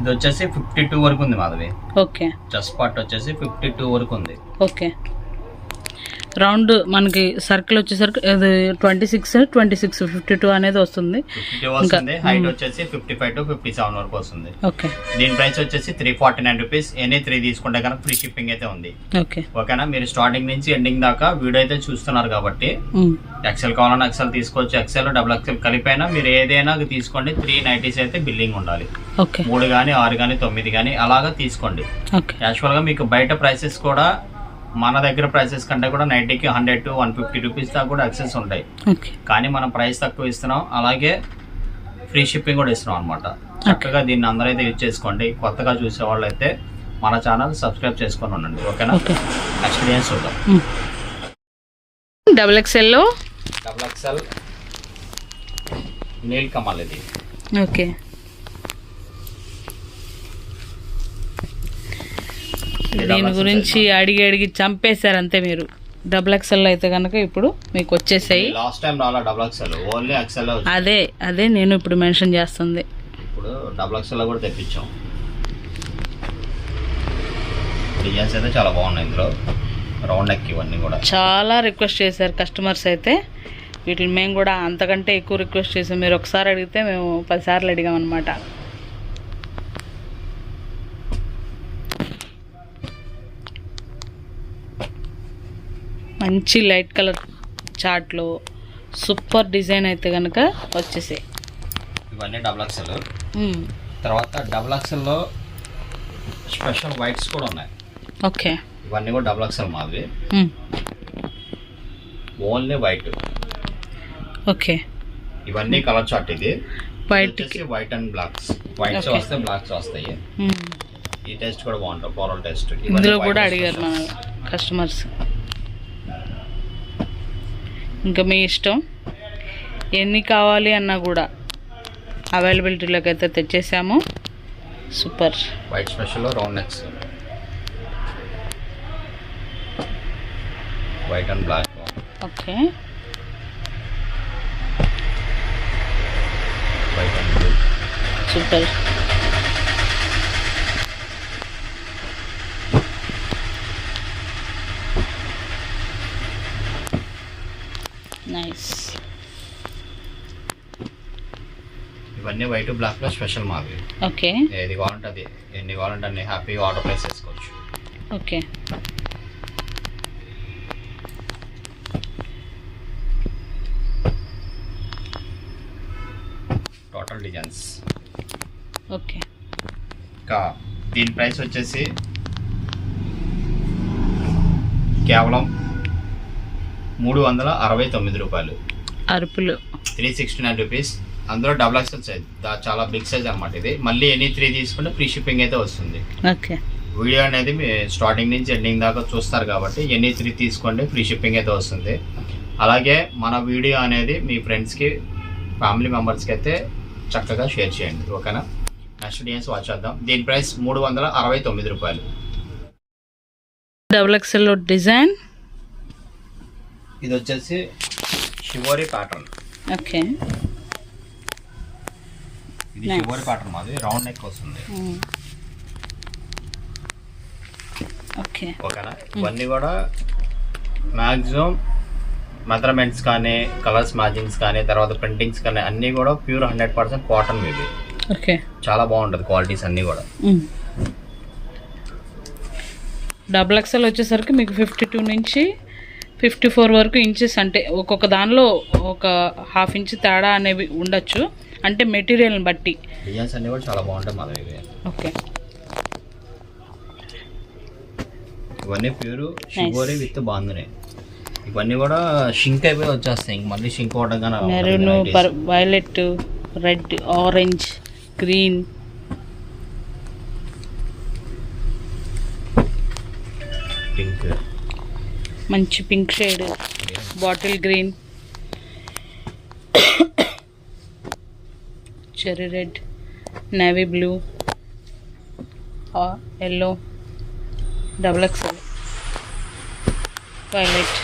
ఇది వచ్చేసి 52 వరకు ఉంది మాధవి. ఓకే. చెస్ట్ పార్ట్ వచ్చేసి 52 వరకు ఉంది. ఓకే. రౌండ్ మనకి సర్కిల్ వచ్చేసరికి ఇది 26 52 అనేది వస్తుంది. 52 వస్తుంది. హైట్ వచ్చేసి 55 to 57 వరకు వస్తుంది. ఓకే. దీని ప్రైస్ వచ్చేసి 349 రూపీస్. ఎనీ 3 తీసుకుంటే కనుక ఫ్రీ షిప్పింగ్ అయితే ఉంది. ఓకే. ఓకేనా? మీరు స్టార్టింగ్ నుంచి ఎండింగ్ దాకా వీడియో అయితే చూస్తున్నారు కాబట్టి ఎక్సెల్ కావాలన్నా ఎక్సెల్ తీసుకోవచ్చు. ఎక్సెల్ డబుల్ ఎక్సెల్ కలిపైనా మీరు ఏదైనా తీసుకోండి. 390s అయితే బిల్లింగ్ ఉండాలి. ఓకే. 3 కానీ 6 కానీ 9 కానీ అలాగా తీసుకోండి. ఓకే. యాక్చువల్గా మీకు బయట ప్రైసెస్ కూడా మన దగ్గర ప్రైసెస్ కంటే కూడా 90కి 100 to 150 రూపీస్ దాకా కూడా యాక్సెస్ ఉంటాయి. కానీ మనం ప్రైస్ తక్కువ ఇస్తున్నాం, అలాగే ఫ్రీ షిప్పింగ్ కూడా ఇస్తున్నాం అనమాట. చక్కగా దీన్ని అందరైతే యూజ్ చేసుకోండి. కొత్తగా చూసే వాళ్ళు అయితే మన ఛానల్ సబ్స్క్రైబ్ చేసుకొని ఉండండి. ఓకేనా? ఎక్స్పీరియన్స్ చూద్దాం. డబుల్ ఎక్స్ఎల్ నీల్ కమల్ ఇది. ఓకే. దీని గురించి అడిగి చంపేశారు అంతే మీరు. డబుల్ ఎక్స్ఎల్ అయితే కనుక ఇప్పుడు మీకు వచ్చేసాయి. లాస్ట్ టైం రాలా డబుల్ ఎక్స్ఎల్, ఓన్లీ ఎక్స్ఎల్. అదే నేను ఇప్పుడు మెన్షన్ చేస్తుంది. ఇప్పుడు డబుల్ ఎక్స్ఎల్ కూడా తెప్పించాం. డిజైన్స్ అయితే చాలా బాగున్నాయి. ఇందులో రౌండ్ నెక్ ఇవన్నీ కూడా చాలా రిక్వెస్ట్ చేశారు కస్టమర్స్ అయితే. వీటిని మేము కూడా అంతకంటే ఎక్కువ రిక్వెస్ట్ చేసాం. మీరు ఒకసారి అడిగితే మేము 10 సార్లు అడిగాం అనమాట. మంచి లైట్ కలర్ చార్ట్లో సూపర్ డిజైన్ అయితే కనుక వచ్చేసాయి. ఇవన్నీ డబుల్ ఎక్స్ఎల్. తర్వాత డబుల్ ఎక్స్ఎల్లో స్పెషల్ వైట్స్ కూడా ఉన్నాయి. ఓకే. ఇవన్నీ కూడా డబుల్ ఎక్స్ఎల్ మాది. Only white. ఓకే. ఇవన్నీ కలర్ చార్ట్. ఇది white white and blocks. Whites వస్తే బ్లాక్స్ వస్తాయి. ఈ టెస్ట్ కూడా బాగుంటుంది, ఫ్లోరల్ టెస్ట్. ఇందులో కూడా అడిగారు మన కస్టమర్స్. ఇంకా మీ ఇష్టం, ఎన్ని కావాలి అన్నా కూడా అవైలబిలిటీలోకి అయితే తెచ్చేసాము. Super. White special round necks, white and black. Okay. White and blue. Super. Nice. White వైట్ బ్లాక్ లో స్పెషల్ మావి. ఓకే. ఏది కావాలంటే అది, ఎన్ని కావాలంటే అన్ని హ్యాపీగా ఆర్డర్ ప్లేస్ చేసుకోవచ్చు. ఓకే. Total designs. ఓకే. ఇంకా దీని ప్రైస్ వచ్చేసి కేవలం 369 రూపాయలు. అరుపులు 369 రూపీస్. అందులో డబుల్ ఎక్స్ఎల్ సైజ్, చాలా బిగ్ సైజ్ అనమాట ఇది. మళ్ళీ ఎనీ 3 తీసుకుంటే ఫ్రీ షిప్పింగ్ అయితే వస్తుంది. ఓకే. వీడియో అనేది మీ స్టార్టింగ్ నుంచి ఎండింగ్ దాకా చూస్తారు కాబట్టి ఎనీ 3 తీసుకోండి, ఫ్రీ షిప్పింగ్ అయితే వస్తుంది. అలాగే మన వీడియో అనేది మీ ఫ్రెండ్స్కి, ఫ్యామిలీ మెంబర్స్కి అయితే చక్కగా షేర్ చేయండి. ఓకేనా? నెక్స్ట్ డిజైన్స్ వాచ్ చేద్దాం. దీని ప్రైస్ 369 రూపాయలు. Double XL design. ఇది వచ్చేసి షివోరి ప్యాటర్న్. ఓకే. ఇది షివోరి ప్యాటర్న్ మాది. రౌండ్ నెక్ వస్తుంది. ఓకే. ఓకేనా? ఇవన్నీ కూడా మ్యాక్సిమం మెజర్మెంట్స్ కానీ, కలర్స్ మ్యాచింగ్స్ కానీ, తర్వాత ప్రింటింగ్స్ కానీ అన్నీ కూడా ప్యూర్ 100% కాటన్ ఇవి. ఓకే. చాలా బాగుంటుంది క్వాలిటీస్ అన్నీ కూడా. డబుల్ ఎక్స్ఎల్ వచ్చేసరికి మీకు 52 నుంచి 54 వరకు ఇంచెస్, అంటే ఒక్కొక్క దానిలో ఒక ½ ఇంచ్ తేడా అనేవి ఉండొచ్చు, అంటే మెటీరియల్ని బట్టి. డిజైన్స్ అన్నీ కూడా చాలా బాగుంటాయి మా దగ్గర. ఓకే. ఇవన్నీ ప్యూర్ షివోరి విత్ బాందునే. ఇవన్నీ కూడా షింక్ అయిపోయి వచ్చేస్తాయి. ఇంక మళ్ళీ షింక్ అవడం కానీ maroon, violet, red, orange, green, pink, మంచి pink shade, bottle green, cherry red, navy blue, yellow, double XL, violet,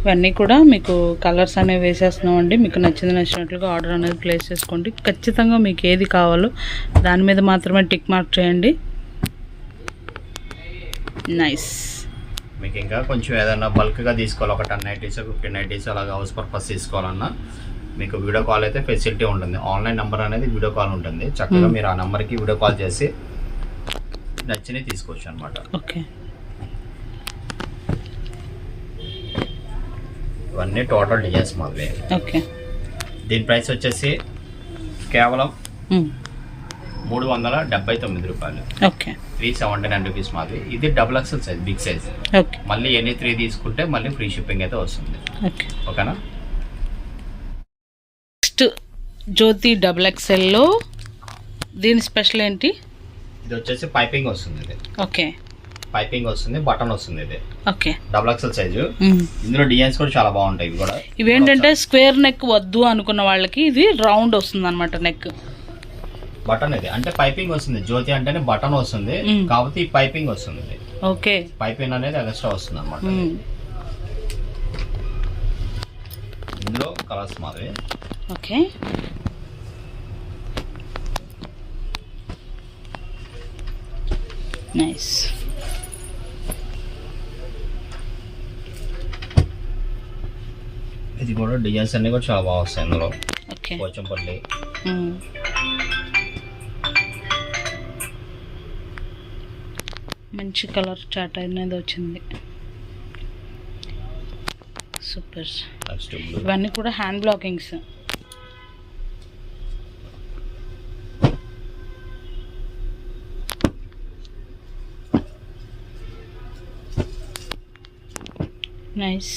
ఇవన్నీ కూడా మీకు కలర్స్ అనేవి వేసేస్తున్నాం అండి. మీకు నచ్చినట్లుగా ఆర్డర్ అనేది ప్లేస్ చేసుకోండి. ఖచ్చితంగా మీకు ఏది కావాలో దాని మీద మాత్రమే టిక్ మార్క్ చేయండి. నైస్. మీకు ఇంకా కొంచెం ఏదైనా బల్క్గా తీసుకోవాలి, ఒక 10 నైటీస్ 15 నైటీస్ అలాగా హౌస్ పర్పస్ తీసుకోవాలన్నా మీకు వీడియో కాల్ అయితే ఫెసిలిటీ ఉంటుంది. ఆన్లైన్ నెంబర్ అనేది వీడియో కాల్ ఉంటుంది. చక్కగా మీరు ఆ నెంబర్కి వీడియో కాల్ చేసి నచ్చినవి తీసుకోవచ్చు అనమాట. ఓకే. ఇవన్నీ టోటల్ డిజైన్స్ మాది. ఓకే. దీని ప్రైస్ వచ్చేసి కేవలం 379 రూపాయలు. ఓకే. 379 రూపీస్ మాది. ఇది XXL size, big size. Okay. మళ్ళీ ఎన్ని 3 తీసుకుంటే మళ్ళీ ఫ్రీ షిప్పింగ్ అయితే వస్తుంది. ఓకే. ఓకేనా. నెక్స్ట్ జ్యోతి XXLలో దీని స్పెషల్ ఏంటి? ఇది వచ్చేసి పైపింగ్ వస్తుంది. ఇది ఓకే. పైపింగ్ వస్తుంది, బటన్ వస్తుంది. ఇది ఓకే. XXL size. ఇందులో డిజైన్స్ కూడా చాలా బాగుంటాయి. ఇవి కూడా ఇవేంటంటే స్క్వేర్ నెక్ వద్దు అనుకున్న వాళ్ళకి ఇది రౌండ్ వస్తుంది అనమాట నెక్. బటన్ ఇది అంటే పైపింగ్ వస్తుంది. జ్యోతి అంటేనే బటన్ వస్తుంది, కాబట్టి ఈ పైపింగ్ వస్తుంది. ఓకే. పైపింగ్ అనేది ఎక్స్ట్రా వస్తుంది అనమాట. ఇందులో కలర్స్ మాది. ఓకే. నైస్. ఇది కూడా డిజైన్స్ అన్ని కూడా చాలా బాగా వస్తాయి ఇందులో. ఓకే. పోచంపల్లి. మంచి కలర్ చాట్ అనేది వచ్చింది. సూపర్. ఇవన్నీ కూడా హ్యాండ్ బ్లాకింగ్స్. నైస్.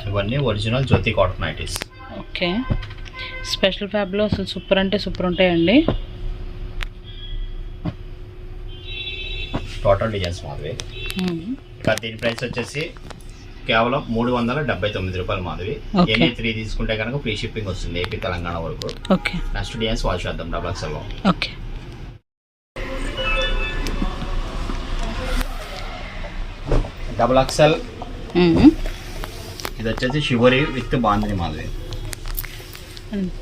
ఇవన్నీ ఒరిజినల్ జ్యోతి కాటన్ నైటీస్. ఓకే. స్పెషల్ ఫ్యాబ్లో అసలు సూపర్ అంటే సూపర్ ఉంటాయండి. Total designs Madhavi. ఇంకా దీని ప్రైస్ వచ్చేసి కేవలం 379 రూపాయలు మాధవి. ఎనీ 3 తీసుకుంటే కనుక ఫ్రీ షిప్పింగ్ వస్తుంది ఏపీ తెలంగాణ వరకు. ఓకే. నెక్స్ట్ డిజైన్స్ వాచ్ చేద్దాం XXL లో. ఓకే. XXL ఇది వచ్చేసి షివరి with bandhani Madhavi.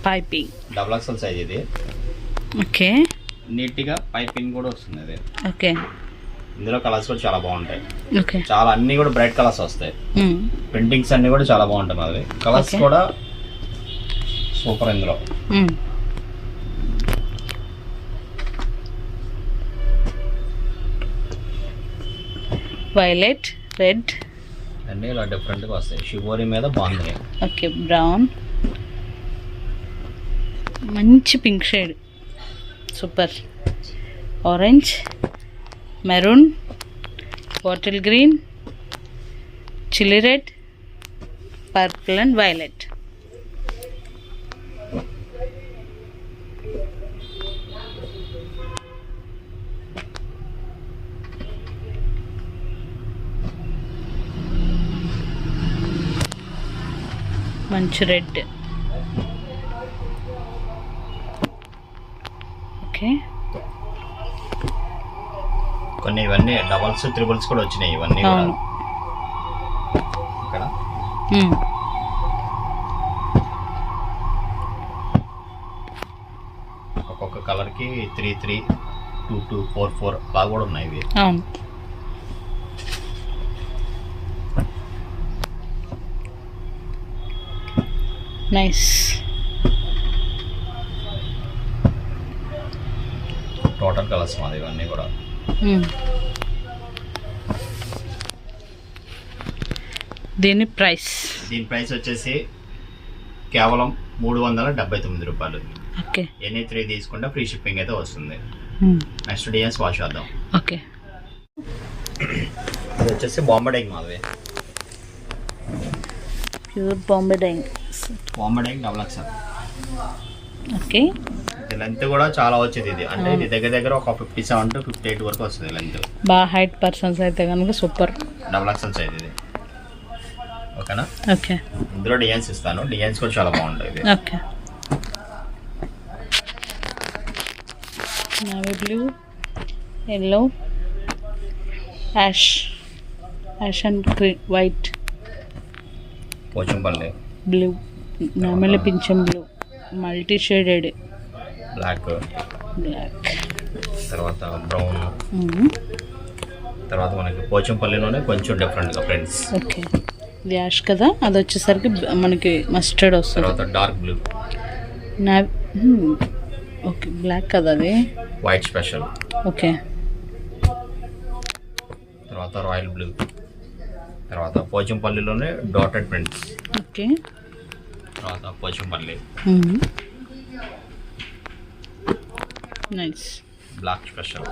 Piping. XXL size ఇది. ఓకే. నీట్గా పైపింగ్ కూడా వస్తుంది ఇది. ఓకే. ఇందులో కలర్స్ కూడా చాలా బాగుంటాయి. ఓకే. చాలా అన్ని కూడా బ్రైట్ కలర్స్ వస్తాయి. ప్రింటింగ్స్ అన్ని కూడా చాలా బాగుంటాయి మాధవి. కలర్స్ కూడా సూపర్ ఇందులో. వైలెట్, రెడ్ అన్నీ ఇలా డిఫరెంట్గా వస్తాయి. షివోరి మీద బాగుంది. ఓకే. బ్రౌన్, మంచి pink shade, super. Orange, maroon, bottle green, chilli red, purple and violet. మంచి రెడ్. ఓకే. కొన్ని ఇవన్నీ డబల్స్ త్రిబుల్స్ కూడా వచ్చినాయి. ఇవన్నీ కూడా ఇక్కడ ఒక్కొక్క కలర్కి 3, 3, 2, 2, 4, 4 అలా కూడా ఉన్నాయి ఇవి. అవును. నైస్. టోటల్ కలర్స్ మాది ఇవన్నీ కూడా. దీని ప్రైస్ వచ్చేసి కేవలం 379 రూపాయలు. ఓకే. ఎనీ 3 తీసుకుంటే ఫ్రీ షిప్పింగ్ అయితే వస్తుంది. నెక్స్ట్ డిజైన్స్ వాచ్ చేద్దాం. ఓకే. ఇది వచ్చేసి బాంబే డైయింగ్ మాది. Pure Bombay Dyeing. XXL. Okay. Length కూడా చాలా వచ్చేది ఇది. అంటే ఇది దగ్గర ఒక 57 to 58 వరకు వస్తుంది లెంత్. బాగా హైట్ పర్సన్స్ అయితే కనుక సూపర్. XXL సైజ్ ఇది. ఓకేనా. ఓకే. ఇందులో డిజైన్స్ ఇస్తాను. డిజైన్స్ కూడా చాలా బాగుంటాయి. Okay. Navy blue, yellow, ash and green, white, Pochampally, blue, normal పింఛం blue, multi shaded, black, black, తర్వాత బ్రౌన్, తర్వాత మనకి పోచంపల్లిలోనే కొంచెం డిఫరెంట్గా ఫ్రెండ్స్. ఓకే, ఇది యాష్ కదా, అది వచ్చేసరికి మనకి మస్టర్డ్ వస్తుంది. తర్వాత డార్క్ బ్లూ, ఓకే, బ్లాక్ కదా అది, వైట్ స్పెషల్. ఓకే, తర్వాత రాయల్ బ్లూ, తర్వాత పోచంపల్లిలోనే డాటెడ్ ప్రింట్స్, ఓకే, తర్వాత పోచంపల్లి, నైస్, బ్లాక్ స్పెషల్,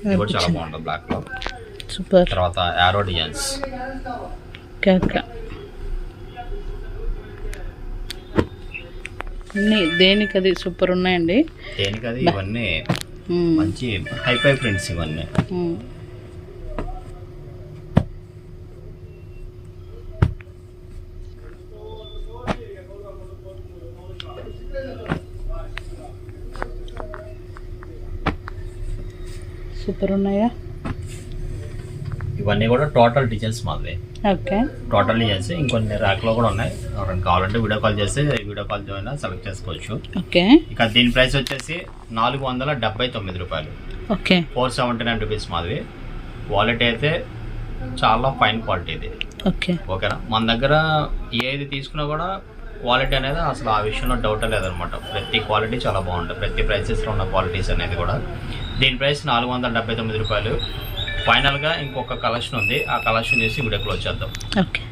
ఇది కూడా చాలా బాగుంటుంది బ్లాక్లో. సూపర్. తర్వాత యారో డిజైన్స్, అన్నీ దేనికి అది సూపర్ ఉన్నాయండి. దేనికది ఇవన్నీ మంచి హైఫై ప్రింట్స్ ఇవన్నీ. సూపర్ ఉన్నాయా? ఇవన్నీ కూడా టోటల్ డిజైన్స్ మాది. ఓకే, టోటల్ డిజైన్స్ ఇంకొన్ని ర్యాక్లో కూడా ఉన్నాయి. ఎవరైనా కావాలంటే వీడియో కాల్ చేస్తే వీడియో కాల్ అయినా సెలెక్ట్ చేసుకోవచ్చు. ఓకే, ఇక దీని ప్రైస్ వచ్చేసి 479 రూపాయలు. ఓకే, 479 రూపీస్ మాది. క్వాలిటీ అయితే చాలా ఫైన్ క్వాలిటీ ఇది. ఓకే, ఓకేనా. మన దగ్గర ఏది తీసుకున్నా కూడా క్వాలిటీ అనేది అసలు ఆ విషయంలో డౌటే లేదనమాట. ప్రతి క్వాలిటీ చాలా బాగుంటుంది, ప్రతి ప్రైసెస్లో ఉన్న క్వాలిటీస్ అనేది కూడా. దీని ప్రైస్ 479 రూపాయలు. ఫైనల్గా ఇంకొక కలెక్షన్ ఉంది, ఆ కలెక్షన్ చేసి వీడియో క్లోజ్ చేద్దాం. Okay,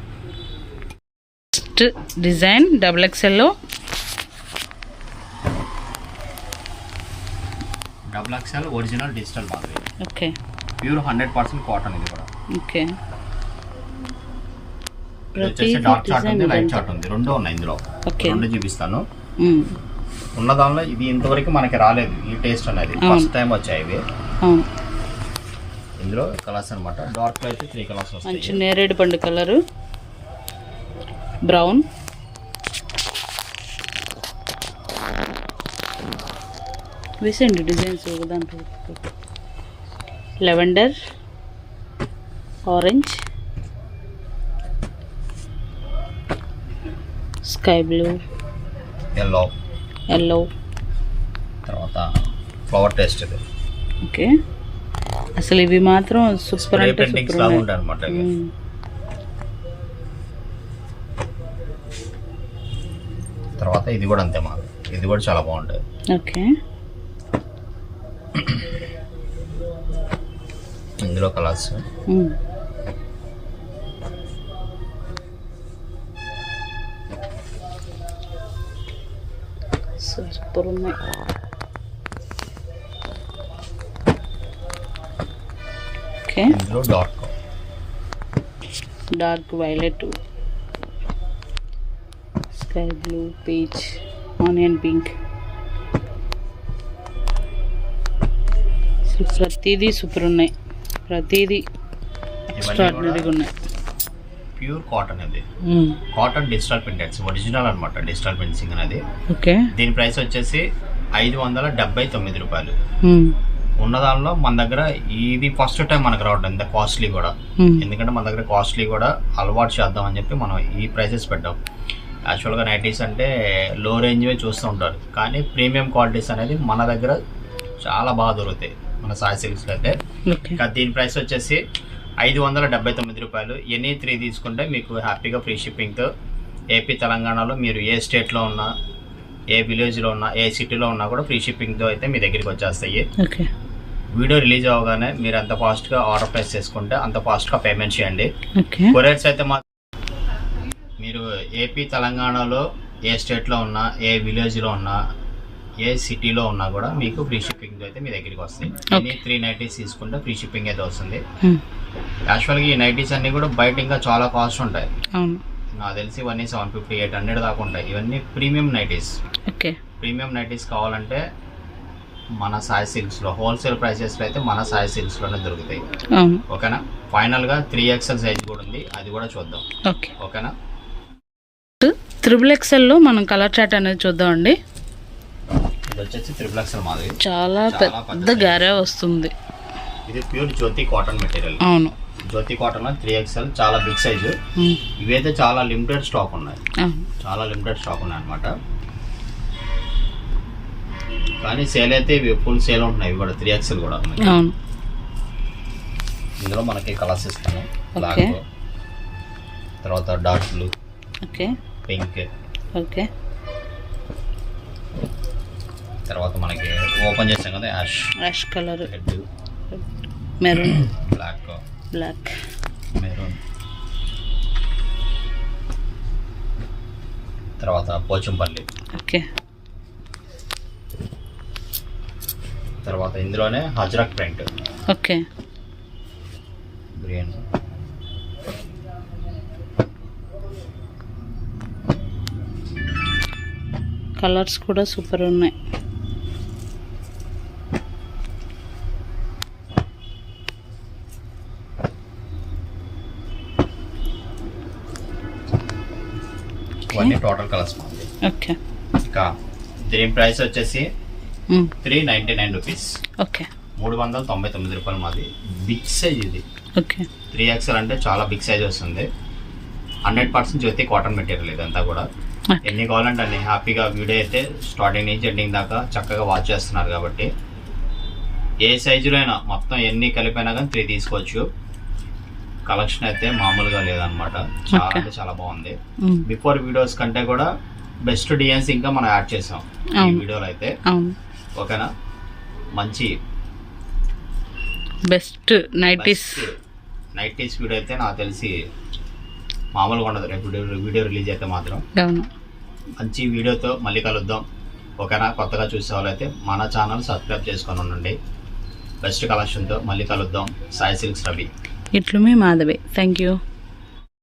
first design XXL XXL original digital మాదిరి. ఓకే, ప్యూర్ 100% కాటన్ ఇది కూడా. ఓకే, ఇది వచ్చేసి డార్క్ చార్ట్ ఉంది, లైట్ చార్ట్ ఉంది, రెండు ఉన్నాయి ఇందులో. రెండు చూపిస్తాను. ఉన్న దానిలో ఇది ఇంతవరకు మనకి రాలేదు ఈ టేస్ట్ అనేది, ఫస్ట్ టైం వచ్చాయి ఇవి. ఇందులో కలర్స్ అనమాట. డార్క్ లో అయితే 3 కలర్స్ వస్తాయి. మంచి నేరేడు పండు కలరు, బ్రౌన్, వేసండి డిజైన్స్ దాంట్లో. Lavender, orange, sky blue, yellow, తర్వాత ఫ్లవర్ టేస్ట్ ఇది. ఓకే, అసలు ఇవి మాత్రం సూపర్ అంటే సూపర్ అనమాట. తర్వాత ఇది కూడా అంతే మాది, ఇది కూడా చాలా బాగుంటుంది. ఓకే, ఇందులో కలర్స్ సూపర్ ఉన్నాయి. ఓకే, ఇందులో dark violet, sky blue, peach, onion pink, ప్రతిదీ సూపర్ ఉన్నాయి, ప్రతిదీ ఎక్స్ట్రాడినరీగా ఉన్నాయి. ప్యూర్ కాటన్ ఇది, కాటన్ డిజిటల్ ప్రింటెడ్స్ ఒరిజినల్ అనమాట. డిజిటల్ ప్రింటింగ్ అనేది. ఓకే, దీని ప్రైస్ వచ్చేసి 579 రూపాయలు. ఉన్న దానిలో మన దగ్గర ఇది ఫస్ట్ టైం మనకు రావడం ఇంత కాస్ట్లీ కూడా. ఎందుకంటే మన దగ్గర కాస్ట్లీ కూడా అలవాటు చేద్దాం అని చెప్పి మనం ఈ ప్రైసెస్ పెట్టాం. యాక్చువల్గా నైటీస్ అంటే లో రేంజ్వే చూస్తూ ఉంటారు, కానీ ప్రీమియం క్వాలిటీస్ అనేది మన దగ్గర చాలా బాగా దొరుకుతాయి మన సాయి సిల్క్స్లో అయితే. ఇంకా దీని ప్రైస్ వచ్చేసి 579 రూపాయలు. ఎనీ 3 తీసుకుంటే మీకు హ్యాపీగా ఫ్రీ షిప్పింగ్తో ఏపీ తెలంగాణలో మీరు ఏ స్టేట్లో ఉన్నా, ఏ విలేజ్లో ఉన్నా, ఏ సిటీలో ఉన్నా కూడా ఫ్రీ షిప్పింగ్తో అయితే మీ దగ్గరికి వచ్చేస్తాయి. వీడియో రిలీజ్ అవ్వగానే మీరు ఎంత ఫాస్ట్గా ఆర్డర్ ప్లేస్ చేసుకుంటే అంత ఫాస్ట్గా పేమెంట్ చేయండి. కొరియర్స్ అయితే మీరు ఏపీ తెలంగాణలో ఏ స్టేట్లో ఉన్నా, ఏ విలేజ్లో ఉన్నా, ఏ సిటీలో ఉన్నా కూడా మీకు ఫ్రీ షిప్పింగ్ అయితే మీ దగ్గరికి వస్తాయి. ఎనీ 3 నైటీస్ తీసుకుంటే ఫ్రీ షిప్పింగ్ అయితే వస్తుంది. యాక్చువల్గా ఈ నైటీస్ అన్నీ కూడా బయట ఇంకా చాలా కాస్ట్ ఉంటాయి. నాకు తెలిసి ఇవన్నీ 750, 800 దాకా ఉంటాయి. ఇవన్నీ ప్రీమియం నైటీస్. ప్రీమియం నైటీస్ కావాలంటే మన సాయి సిల్క్స్లో హోల్సేల్ ప్రైసెస్లో అయితే మన సాయి సిల్క్స్లోనే దొరుకుతాయి. ఓకేనా. ఫైనల్గా 3XL సైజ్ కూడా ఉంది, అది కూడా చూద్దాం. ఓకేనా. XXLలో మనం కలర్ చార్ట్ అనేది చూద్దామండి. ఇది వచ్చేసి XXL మాది. చాలా పెద్ద గారే వస్తుంది. ఇది ప్యూర్ జ్యోతి కాటన్ మెటీరియల్. అవును, జ్యోతి కాటన్ 3XL, చాలా బిగ్ సైజు. ఇవైతే చాలా లిమిటెడ్ స్టాక్ ఉన్నాయి, చాలా లిమిటెడ్ స్టాక్ ఉన్నాయి అనమాట. కానీ సేల్ అయితే ఇవి ఫుల్ సేల్ ఉంటున్నాయి. ఇవి కూడా 3XL కూడా ఉన్నాయి. అవును, ఇందులో మనకి కలర్స్ ఇస్తాను. బ్లాక్, తర్వాత dark blue, okay, pink, okay, తర్వాత మనకి ఓపెన్ చేసాం కదా ash colour, red, maroon, black, maroon, తర్వాత పోచంపల్లి, ఓకే, తర్వాత ఇందులోనే Ajrakh print, okay, green, colours కూడా సూపర్ ఉన్నాయి. ఇవన్నీ టోటల్ కలర్స్ మాది. ఓకే, ఇక దీని ప్రైస్ వచ్చేసి 399 రూపీస్. ఓకే, 399 రూపాయలు మాది. బిగ్ సైజ్ ఇది. ఓకే, 3XL అంటే చాలా బిగ్ సైజ్ వస్తుంది. 100% జ్యోతి కాటన్ మెటీరియల్ ఇదంతా కూడా. ఎన్ని కావాలంటే అన్ని హ్యాపీగా వీడియో అయితే స్టార్టింగ్ నుంచి ఎండింగ్ దాకా చక్కగా వాచ్ చేస్తున్నారు కాబట్టి ఏ సైజులో అయినా మొత్తం ఎన్ని కలిపైనా కానీ 3 తీసుకోవచ్చు. కలెక్షన్ అయితే మామూలుగా లేదనమాట, చాలా అంటే చాలా బాగుంది. బిఫోర్ వీడియోస్ కంటే కూడా బెస్ట్ డిజైన్స్ ఇంకా మనం యాడ్ చేసాం ఈ వీడియోలో అయితే. ఓకేనా, మంచి బెస్ట్ నైటీస్ వీడియో అయితే నాకు తెలిసి మామూలుగా ఉండదు. రేపు వీడియో రిలీజ్ అయితే మాత్రం మంచి వీడియోతో మళ్ళీ కలుద్దాం. ఓకేనా, కొత్తగా చూసే వాళ్ళైతే మన ఛానల్ సబ్స్క్రైబ్ చేసుకొని ఉండండి. బెస్ట్ కలెక్షన్తో మళ్ళీ కలుద్దాం. సాయి సిల్క్స్ రవి. ఇట్లు మీ మాధవి. Thank you.